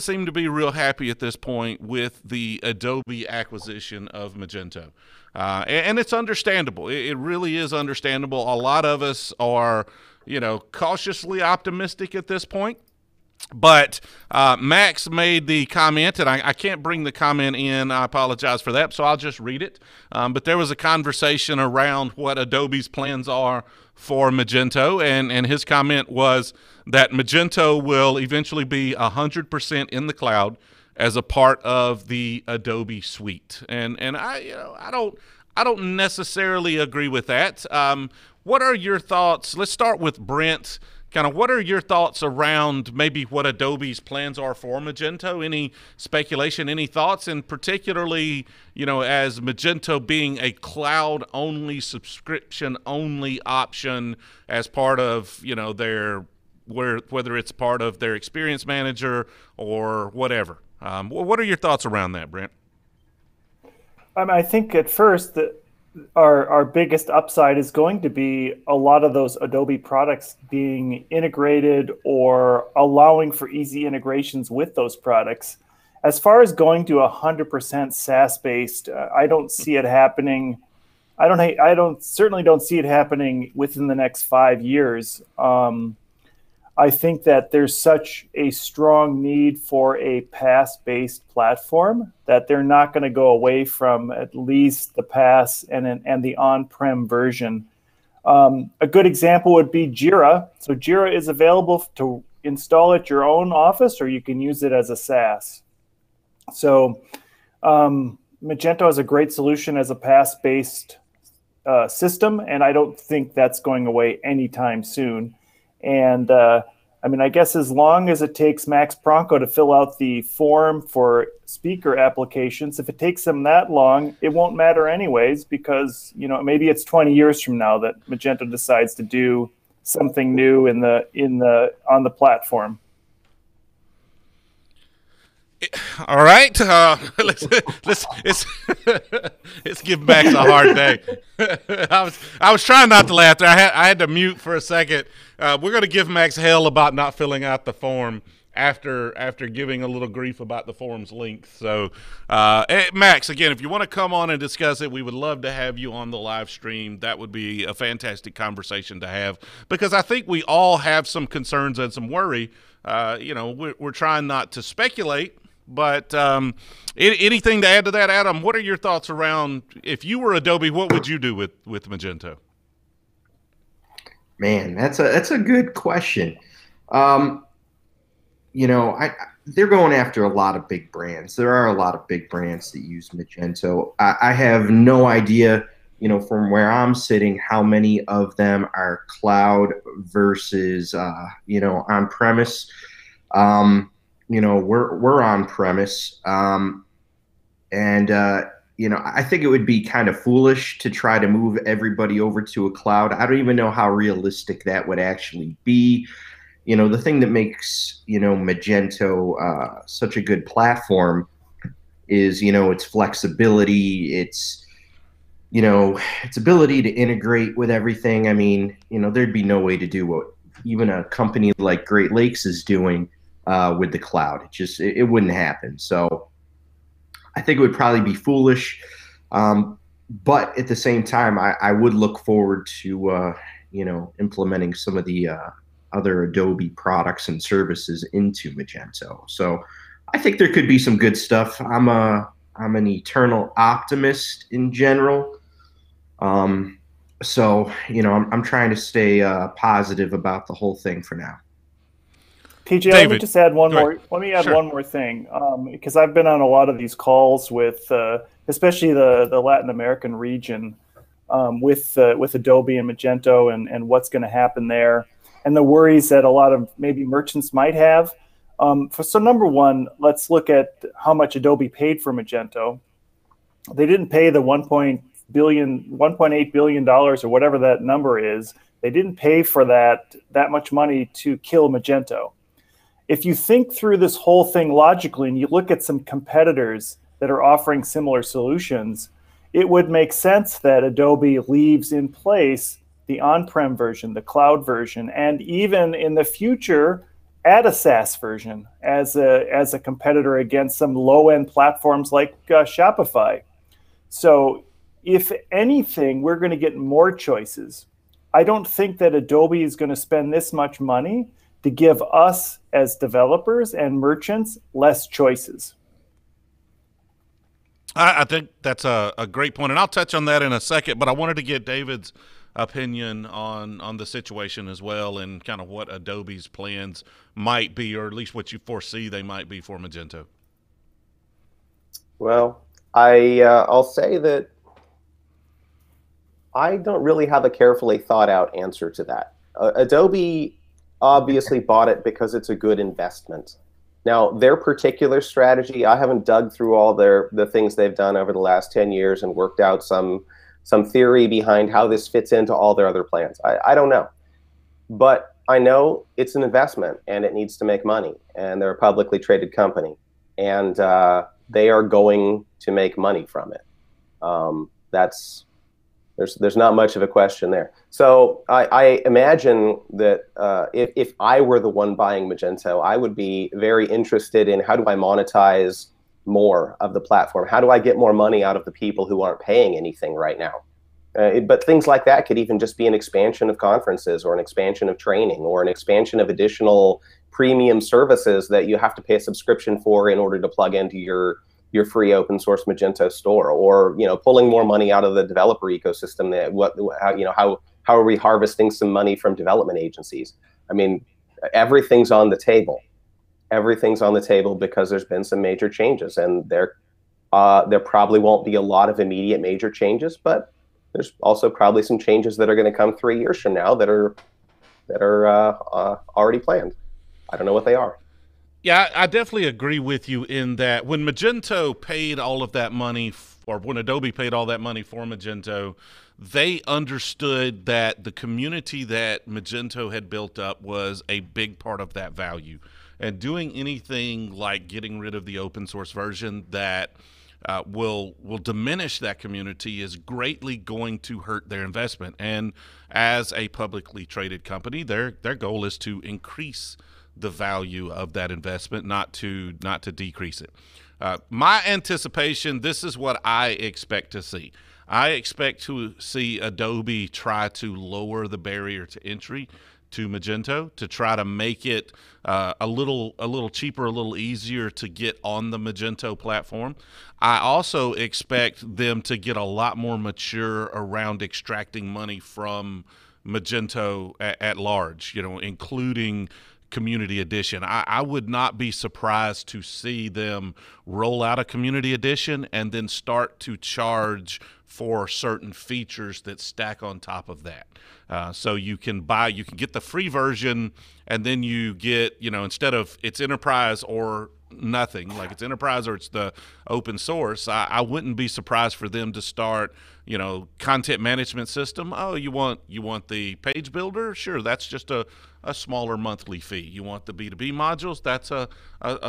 seem to be real happy at this point with the Adobe acquisition of Magento. And it's understandable. It really is understandable. A lot of us are, cautiously optimistic at this point. But Max made the comment, and I can't bring the comment in. I apologize for that, so I'll just read it. But there was a conversation around what Adobe's plans are for Magento, and his comment was that Magento will eventually be 100% in the cloud as a part of the Adobe suite. And I don't necessarily agree with that. What are your thoughts? Let's start with Brent. What are your thoughts around maybe what Adobe's plans are for Magento? Any speculation, any thoughts? And particularly, as Magento being a cloud-only, subscription-only option as part of, whether it's part of their experience manager or whatever. What are your thoughts around that, Brent? I think at first that our biggest upside is going to be a lot of those Adobe products being integrated or allowing for easy integrations with those products. As far as going to 100% SaaS-based, I don't see it happening. I certainly don't see it happening within the next 5 years. I think that there's such a strong need for a PaaS-based platform that they're not going to go away from at least the PaaS and the on-prem version. A good example would be Jira. So Jira is available to install at your own office, or you can use it as a SaaS. So Magento is a great solution as a PaaS-based system, and I don't think that's going away anytime soon. And I guess as long as it takes Max Pronko to fill out the form for speaker applications, if it takes him that long, it won't matter anyways, because maybe it's 20 years from now that Magento decides to do something new on the platform. All right, let's give Max a hard day. I was trying not to laugh there. I had to mute for a second. We're going to give Max hell about not filling out the form after giving a little grief about the form's length. So, Max, again, if you want to come on and discuss it, we would love to have you on the live stream. That would be a fantastic conversation to have, because I think we all have some concerns and some worry. We're trying not to speculate. But anything to add to that, Adam? What are your thoughts around, if you were Adobe, what would you do with Magento? Man, that's a good question. They're going after a lot of big brands. There are a lot of big brands that use Magento. I have no idea, from where I'm sitting, how many of them are cloud versus, on-premise. We're on premise. I think it would be kind of foolish to try to move everybody over to a cloud. I don't even know how realistic that would actually be. The thing that makes, Magento such a good platform is, its flexibility, its ability to integrate with everything. There'd be no way to do what even a company like Great Lakes is doing with the cloud. It wouldn't happen. So I think it would probably be foolish. But at the same time, I would look forward to, implementing some of the other Adobe products and services into Magento. So I think there could be some good stuff. I'm an eternal optimist in general. So I'm trying to stay positive about the whole thing for now. TJ, let me just add one more. Let me add one more thing, because I've been on a lot of these calls with, especially the Latin American region, with Adobe and Magento, and what's going to happen there, and the worries that a lot of maybe merchants might have. So number one, let's look at how much Adobe paid for Magento. They didn't pay the $1.8 billion or whatever that number is. They didn't pay for that much money to kill Magento. If you think through this whole thing logically and you look at some competitors that are offering similar solutions, it would make sense that Adobe leaves in place the on-prem version, the cloud version, and even in the future, add a SaaS version as a competitor against some low-end platforms like Shopify. So if anything, we're going to get more choices. I don't think that Adobe is going to spend this much money to give us as developers and merchants less choices. I think that's a great point, and I'll touch on that in a second, but I wanted to get David's opinion on the situation as well, and kind of what Adobe's plans might be, or at least what you foresee they might be for Magento. Well, I'll say that I don't really have a carefully thought out answer to that. Adobe obviously bought it because it's a good investment. Now, their particular strategy, I haven't dug through all the things they've done over the last 10 years and worked out some theory behind how this fits into all their other plans. I don't know. But I know it's an investment and it needs to make money, and they're a publicly traded company, and they are going to make money from it. There's not much of a question there. So I imagine that if I were the one buying Magento, I would be very interested in how do I monetize more of the platform? How do I get more money out of the people who aren't paying anything right now? But things like that could even just be an expansion of conferences, or an expansion of training, or an expansion of additional premium services that you have to pay a subscription for in order to plug into your free open source Magento store, or pulling more money out of the developer ecosystem. How are we harvesting some money from development agencies? I mean, everything's on the table. Everything's on the table because there's been some major changes, and there probably won't be a lot of immediate major changes, but there's also probably some changes that are going to come 3 years from now that are already planned. I don't know what they are. Yeah, I definitely agree with you in that when Magento paid all of that money, or when Adobe paid all that money for Magento, they understood that the community that Magento had built up was a big part of that value. And doing anything like getting rid of the open source version that will diminish that community is greatly going to hurt their investment. And as a publicly traded company, their goal is to increase the value of that investment, not to decrease it. My anticipation, this is what I expect to see. I expect to see Adobe try to lower the barrier to entry to Magento, to try to make it a little cheaper, a little easier to get on the Magento platform. I also expect them to get a lot more mature around extracting money from Magento at large, including Community Edition. I would not be surprised to see them roll out a Community Edition and then start to charge for certain features that stack on top of that. So you can get the free version, and then you get, instead of it's enterprise or nothing, like it's enterprise or it's the open source, I wouldn't be surprised for them to start, content management system. Oh, you want the page builder? Sure, that's just a smaller monthly fee. You want the B2B modules? That's a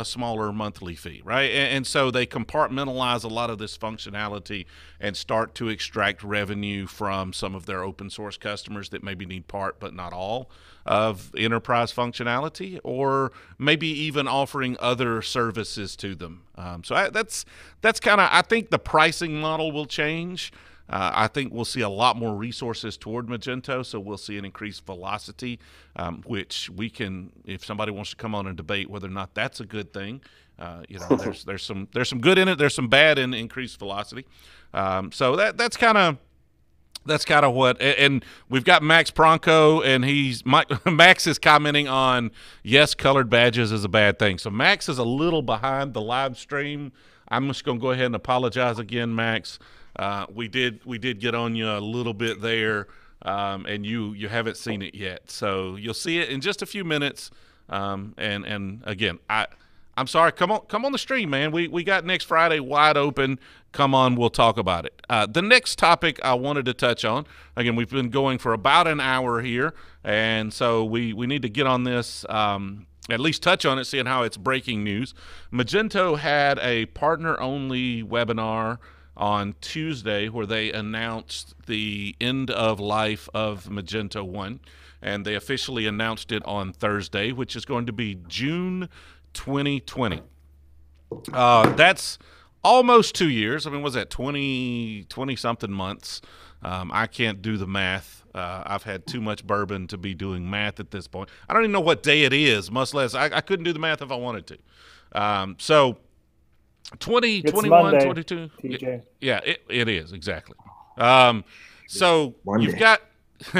smaller monthly fee, right? And so they compartmentalize a lot of this functionality and start to extract revenue from some of their open source customers that maybe need part but not all of enterprise functionality, or maybe even offering other services to them. So that's kind of, I think the pricing model will change. I think we'll see a lot more resources toward Magento, so we'll see an increased velocity, which we can, if somebody wants to come on and debate whether or not that's a good thing, There's some good in it. There's some bad in increased velocity. So that's kind of what. And we've got Max Pronko, and Max is commenting on, yes, colored badges is a bad thing. So Max is a little behind the live stream. I'm just going to go ahead and apologize again, Max. We did get on you a little bit there, and you haven't seen it yet. So you'll see it in just a few minutes. And again, I'm sorry. Come on the stream, man. We got next Friday wide open. Come on, we'll talk about it. The next topic I wanted to touch on, again, we've been going for about an hour here, and so we need to get on this, at least touch on it, seeing how it's breaking news. Magento had a partner-only webinar on Tuesday where they announced the end of life of Magento 1, and they officially announced it on Thursday, which is going to be June 2020. That's almost 2 years. I mean, was that 20 something months? I can't do the math. I've had too much bourbon to be doing math at this point. I don't even know what day it is, much less I couldn't do the math if I wanted to. So 20, It's 21, Monday, 22. TJ. Yeah, it is exactly. So Monday.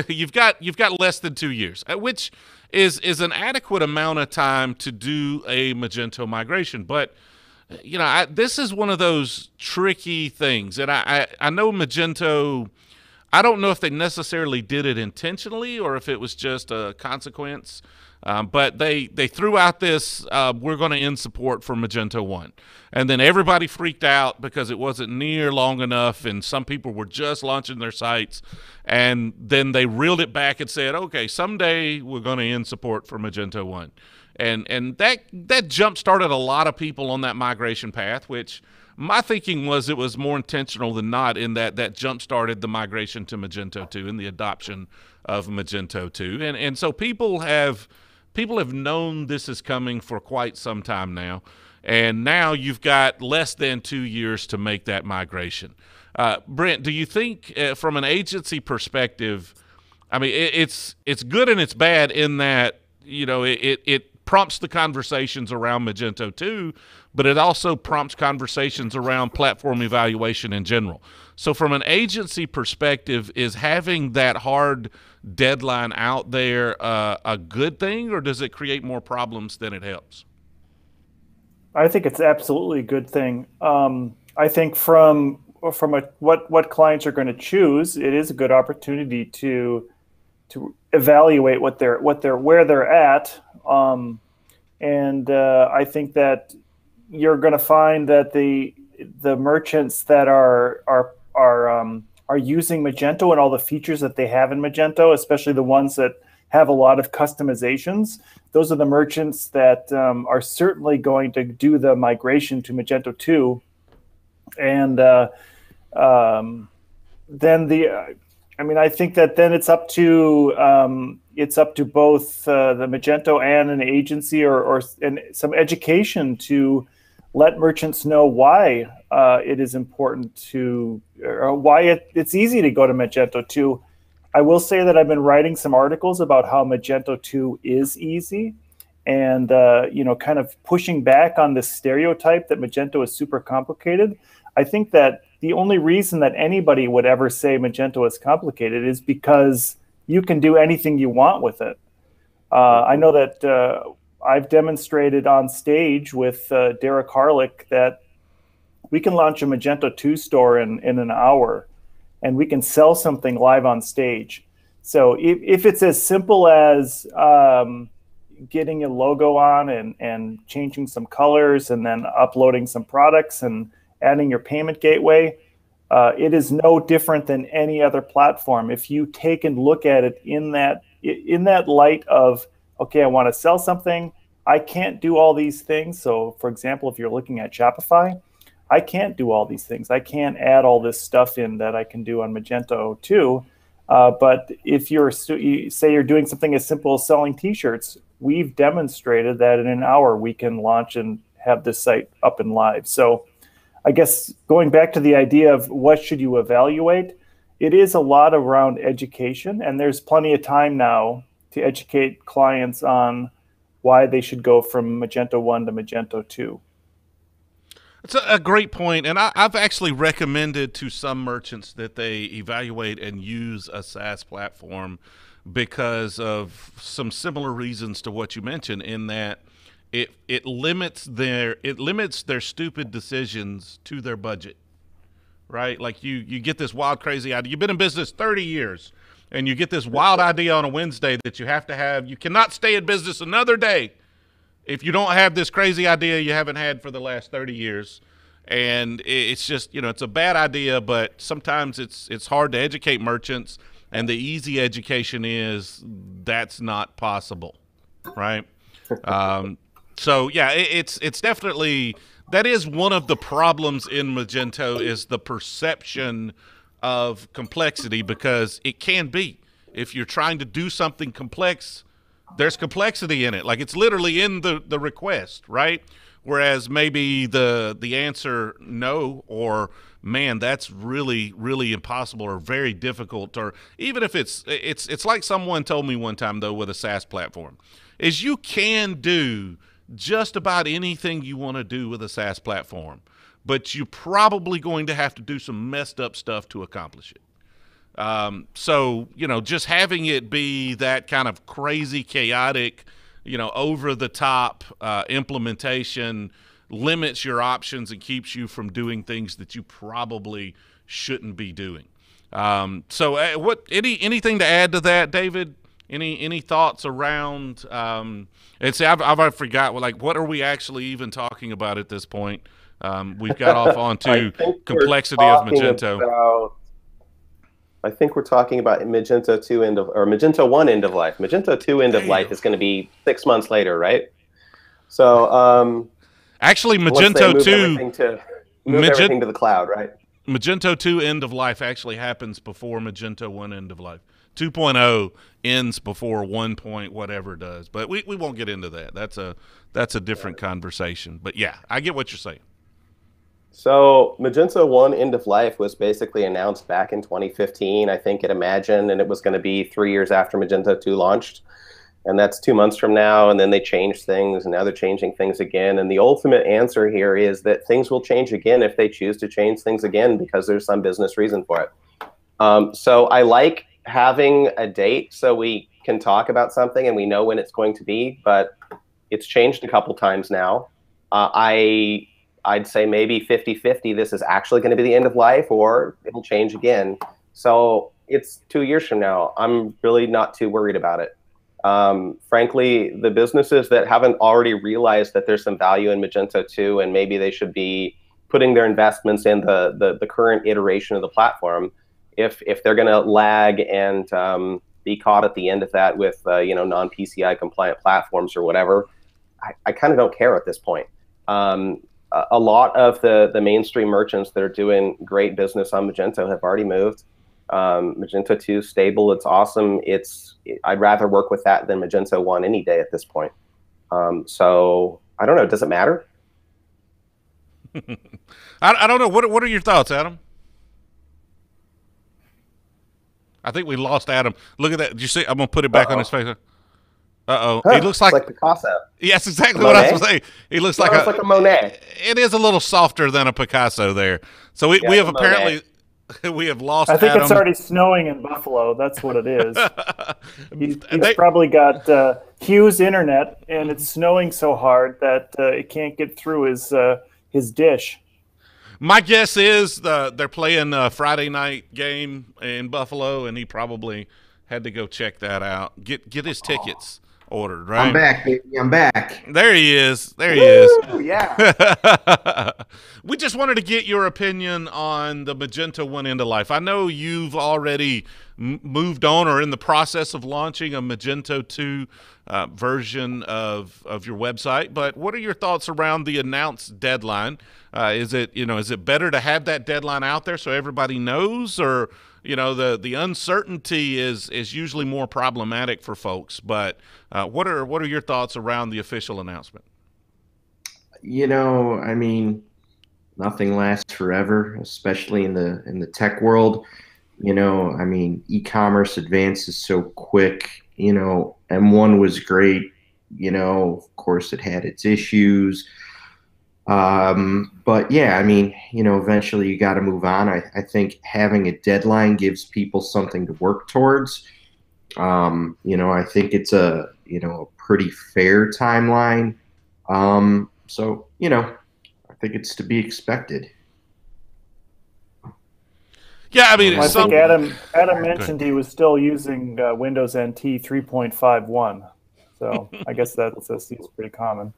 you've got less than 2 years, which is an adequate amount of time to do a Magento migration. But this is one of those tricky things, and I know Magento. I don't know if they necessarily did it intentionally or if it was just a consequence. But they threw out this, we're going to end support for Magento 1. And then everybody freaked out because it wasn't near long enough, and some people were just launching their sites. And then they reeled it back and said, okay, someday we're going to end support for Magento 1. And that jump-started a lot of people on that migration path, which my thinking was it was more intentional than not, in that jump-started the migration to Magento 2 and the adoption of Magento 2. And so people have known this is coming for quite some time now, and now you've got less than 2 years to make that migration. Brent, do you think from an agency perspective, I mean, it's good and it's bad in that, it prompts the conversations around Magento 2, but it also prompts conversations around platform evaluation in general. So from an agency perspective, is having that hard deadline out there a good thing, or does it create more problems than it helps? I think it's absolutely a good thing. I think from what clients are going to choose, it is a good opportunity to evaluate where they're at. And I think that you're going to find that the merchants that are using Magento and all the features that they have in Magento, especially the ones that have a lot of customizations, those are the merchants that are certainly going to do the migration to Magento 2. And I think that then it's up to both the Magento and an agency and some education to let merchants know why it is important or why it's easy to go to Magento 2. I will say that I've been writing some articles about how Magento 2 is easy, and kind of pushing back on this stereotype that Magento is super complicated. I think that the only reason that anybody would ever say Magento is complicated is because you can do anything you want with it. I know that I've demonstrated on stage with Derek Harlick that we can launch a Magento 2 store in an hour, and we can sell something live on stage. So if it's as simple as getting a logo on and changing some colors and then uploading some products and adding your payment gateway, it is no different than any other platform. If you take and look at it in that light of, okay, I want to sell something, I can't do all these things. So for example, if you're looking at Shopify, I can't do all these things. I can't add all this stuff in that I can do on Magento 2. But if say you're doing something as simple as selling t-shirts, we've demonstrated that in an hour we can launch and have this site up and live. So I guess going back to the idea of what should you evaluate, it is a lot around education, and there's plenty of time now to educate clients on why they should go from Magento 1 to Magento 2. It's a great point, and I've actually recommended to some merchants that they evaluate and use a SaaS platform because of some similar reasons to what you mentioned. In that it limits their stupid decisions to their budget, right? Like you get this wild, crazy idea. You've been in business 30 years, and you get this wild idea on a Wednesday that you have to have. You cannot stay in business another day if you don't have this crazy idea you haven't had for the last 30 years. And it's just, it's a bad idea, but sometimes it's hard to educate merchants, and the easy education is that's not possible, right? So yeah, it's definitely, that is one of the problems in Magento, is the perception of complexity, because it can be. If you're trying to do something complex, there's complexity in it. Like, it's literally in the request, right? Whereas maybe the answer no, or man, that's really, really impossible or very difficult, or even if it's like someone told me one time, though, with a SaaS platform, is you can do just about anything you want to do with a SaaS platform, but you're probably going to have to do some messed up stuff to accomplish it. So, just having it be that kind of crazy, chaotic, over the top implementation limits your options and keeps you from doing things that you probably shouldn't be doing. So anything to add to that, David? Any thoughts around, and see, I've forgot, like, what are we actually even talking about at this point? We've got off onto complexity of Magento. I think we're talking about Magento 2 Magento 1 end of life. Magento 2 end of life is going to be 6 months later, right? So actually, Magento 2 move everything to the cloud, right? Magento 2 end of life actually happens before Magento 1 end of life. 2.0 ends before 1 point whatever does, but we won't get into that. That's a different conversation. But yeah, I get what you're saying. So Magento 1 end of life was basically announced back in 2015, I think, at Imagine, and it was going to be 3 years after Magento 2 launched. And that's 2 months from now, and then they changed things, and now they're changing things again. And the ultimate answer here is that things will change again if they choose to change things again, because there's some business reason for it. So I like having a date so we can talk about something and we know when it's going to be, but it's changed a couple times now. I'd say maybe 50-50, this is actually going to be the end of life, or it'll change again. So it's 2 years from now. I'm really not too worried about it. Frankly, the businesses that haven't already realized that there's some value in Magento 2, and maybe they should be putting their investments in the current iteration of the platform, if they're going to lag and be caught at the end of that with non-PCI compliant platforms or whatever, I kind of don't care at this point. A lot of the mainstream merchants that are doing great business on Magento have already moved. Magento 2 is stable. It's awesome. I'd rather work with that than Magento 1 any day at this point. So I don't know. Does it matter? I don't know. What are your thoughts, Adam? I think we lost Adam. Look at that. Did you see? I'm going to put it back on his face. Uh-oh. Huh, he looks like Picasso. Yes, exactly what I was saying. He looks like a Monet. It is a little softer than a Picasso there. So we have apparently we have lost I think Adam. It's already snowing in Buffalo. That's what it is. He's probably got Hughes internet, and it's snowing so hard that it can't get through his dish. My guess is they're playing a Friday night game in Buffalo, and he probably had to go check that out. Get his tickets ordered, right? I'm back, baby. I'm back. There he is. There he is. Yeah. We just wanted to get your opinion on the Magento 1 end of life. I know you've already moved on or in the process of launching a Magento 2 version of your website, but what are your thoughts around the announced deadline? Is it better to have that deadline out there so everybody knows, or the uncertainty is usually more problematic for folks? But what are your thoughts around the official announcement? I mean, nothing lasts forever, especially in the tech world. I mean, e-commerce advances so quick. M1 was great. Of course, it had its issues. But yeah, I mean, eventually you got to move on. I think having a deadline gives people something to work towards. I think it's a pretty fair timeline. I think it's to be expected. Yeah, I mean, I think Adam mentioned he was still using Windows NT 3.51, so I guess that seems pretty common.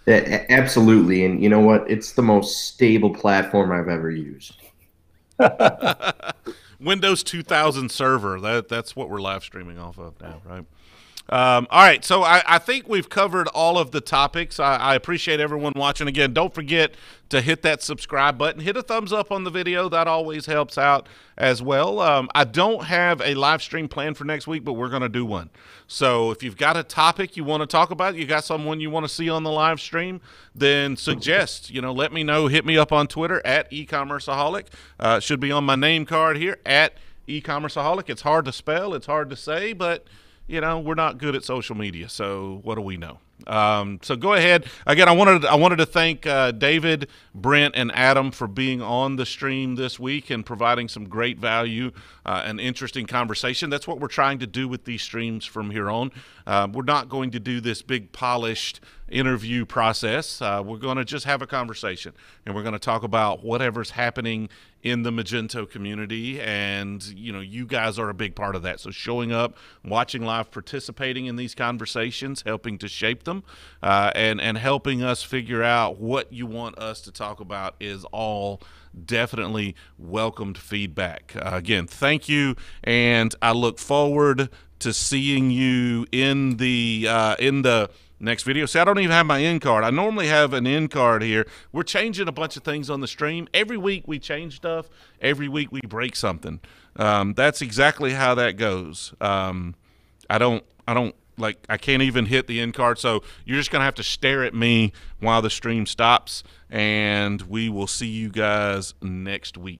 Yeah, absolutely, and you know what? It's the most stable platform I've ever used. Windows 2000 server. That's what we're live streaming off of now, right? All right, so I think we've covered all of the topics. I appreciate everyone watching. Again, don't forget to hit that subscribe button. Hit a thumbs up on the video. That always helps out as well. I don't have a live stream planned for next week, but we're going to do one. So if you've got a topic you want to talk about, you got someone you want to see on the live stream, then suggest, let me know. Hit me up on Twitter at eCommerceaholic. It should be on my name card here at eCommerceaholic. It's hard to spell. It's hard to say, but we're not good at social media, so what do we know? So go ahead. Again, I wanted to thank David, Brent, and Adam for being on the stream this week and providing some great value and interesting conversation. That's what we're trying to do with these streams from here on. We're not going to do this big polished interview process. We're going to just have a conversation, and we're going to talk about whatever's happening in the Magento community, and you guys are a big part of that. So showing up, watching live, participating in these conversations, helping to shape them, and helping us figure out what you want us to talk about is all definitely welcomed feedback. Again, thank you, and I look forward to seeing you in the next video. See, I don't even have my end card. I normally have an end card here. We're changing a bunch of things on the stream. Every week we change stuff. Every week we break something. That's exactly how that goes. I can't even hit the end card. So you're just going to have to stare at me while the stream stops, and we will see you guys next week.